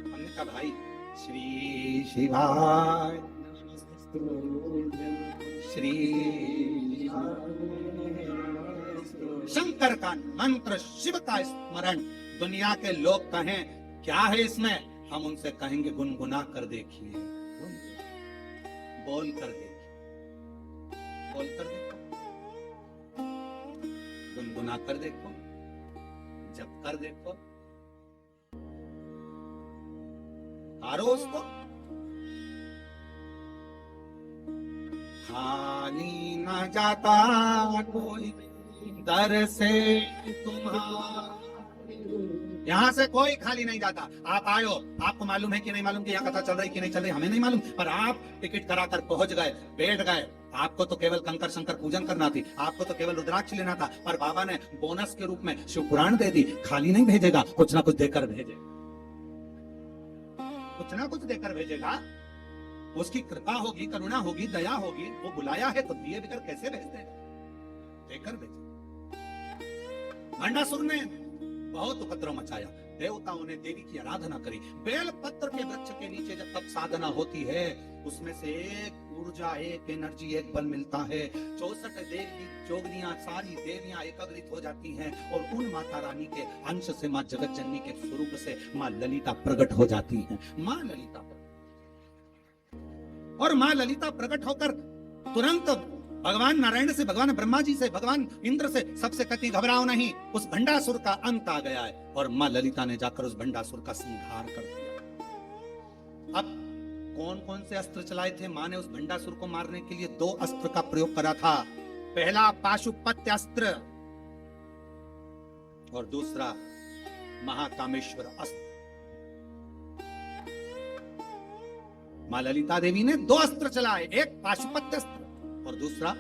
हमने कहा भाई श्री शिवाय श्री शंकर का मंत्र, शिव का स्मरण। दुनिया के लोग कहें क्या है इसमें, हम उनसे कहेंगे गुनगुना कर देखिए, बोल कर देखिए, बोल कर देखो, गुनगुना कर देखो, जब कर देखो, हारो उसको। खाली न जाता कोई दर से तुम्हारा, यहाँ से कोई खाली नहीं जाता। आप आयो, आपको मालूम है कि नहीं मालूम कि यहाँ कथा चल रही कि नहीं चल रही, हमें नहीं मालूम, पर आप टिकट कराकर पहुंच गए, बैठ गए। आपको तो केवल कंकर शंकर पूजन करना थी, आपको तो केवल रुद्राक्ष लेना था, पर बाबा ने बोनस के रूप में शिव पुराण दे दी। खाली नहीं भेजेगा, कुछ ना कुछ देकर भेजेगा, कुछ ना कुछ देकर भेजेगा। उसकी कृपा होगी, करुणा होगी, दया होगी। वो बुलाया है तो दिए बिकर कैसे भेज देगा? देकर भेजे। भंडासुर ने बहुत उपद्रव मचाया, देवताओं ने देवी की आराधना करी। बेल पत्र के वृक्ष के नीचे जब तक साधना होती है, उसमें से एक ऊर्जा, एक एनर्जी, एक बल मिलता है। 64 देवी जोगनियां, सारी देवियां एकत्रित हो जाती हैं और उन माता रानी के अंश से, माँ जगत जननी के स्वरूप से माँ ललिता प्रकट हो जाती हैं। माँ ललिता प्रकट, और माँ ललिता प्रकट होकर तुरंत भगवान नारायण से, भगवान ब्रह्मा जी से, भगवान इंद्र से सबसे कहती घबराओ नहीं, उस भंडासुर का अंत आ गया है। और माँ ललिता ने जाकर उस भंडासुर का संहार कर दिया। अब कौन कौन से अस्त्र चलाए थे? माँ ने उस भंडासुर को मारने के लिए 2 अस्त्र का प्रयोग करा था। पहला पाशुपत्य अस्त्र और दूसरा महाकामेश्वर अस्त्र। मां ललिता देवी ने 2 अस्त्र चलाए, एक पाशुपत्य अस्त्र और दूसरा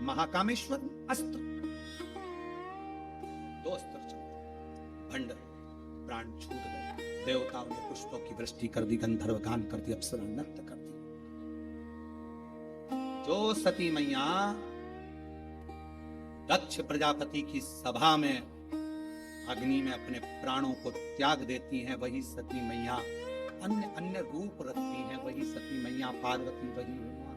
महाकामेश्वर अस्त्र। 2 अस्त्र चलाए, भंड प्राण छूट गए, देवताओं ने पुष्पों की वृष्टि कर दी, गंधर्व गान कर दी, अप्सरा नृत्य कर दी। जो सती मैया दक्ष प्रजापति की सभा में अग्नि में अपने प्राणों को त्याग देती हैं, वही सती मैया अन्य अन्य रूप रखती हैं, वही सती मैया पार्वती, वही उमा।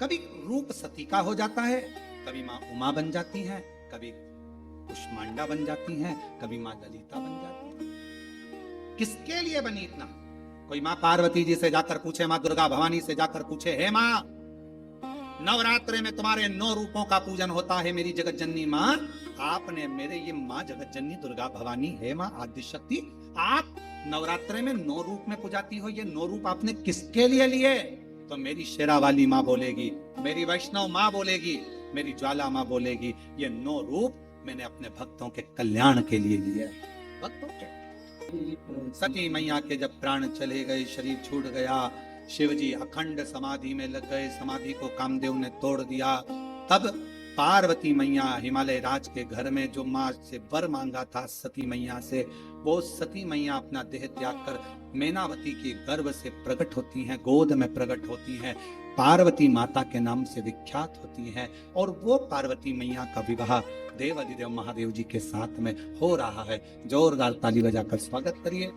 कभी रूप सती का हो जाता है, कभी मां उमा बन जाती हैं, कभी कुष्मांडा बन जाती हैं, कभी मां ललिता बन जाती हैं। किसके लिए बनी इतना? कोई मां पार्वती जी से जाकर पूछे, मां दुर्गा भवानी से जाकर पूछे, हे मां, नवरात्रे में तुम्हारे 9 रूपों का पूजन होता है मेरी जगत जननी मां, आपने मेरे ये मां जगत जननी दुर्गा भवानी है मां आदि शक्ति, आप नवरात्रे में 9 रूप में पुजाती हो, ये 9 रूप आपने किसके लिए लिए? तो मेरी शेरा वाली मां बोलेगी, मेरी वैष्णव मां बोलेगी, मेरी ज्वाला मां बोलेगी, ये 9 रूप मैंने अपने भक्तों के कल्याण के लिए लिए। भक्तों के सती मैया के जब प्राण चले गए, शरीर छूट गया, शिवजी अखंड समाधि में लग गए, समाधि को कामदेव ने तोड़ दिया। तब पार्वती मैया हिमालय राज के घर में जो माँ से वर मांगा था सती मैया से, वो सती मैया अपना देह त्याग कर मैनावती के गर्भ से प्रकट होती हैं, गोद में प्रकट होती हैं, पार्वती माता के नाम से विख्यात होती हैं। और वो पार्वती मैया का विवाह देव अधिदेव महादेव जी के साथ में हो रहा है। जोरदार ताली बजाकर स्वागत करिए।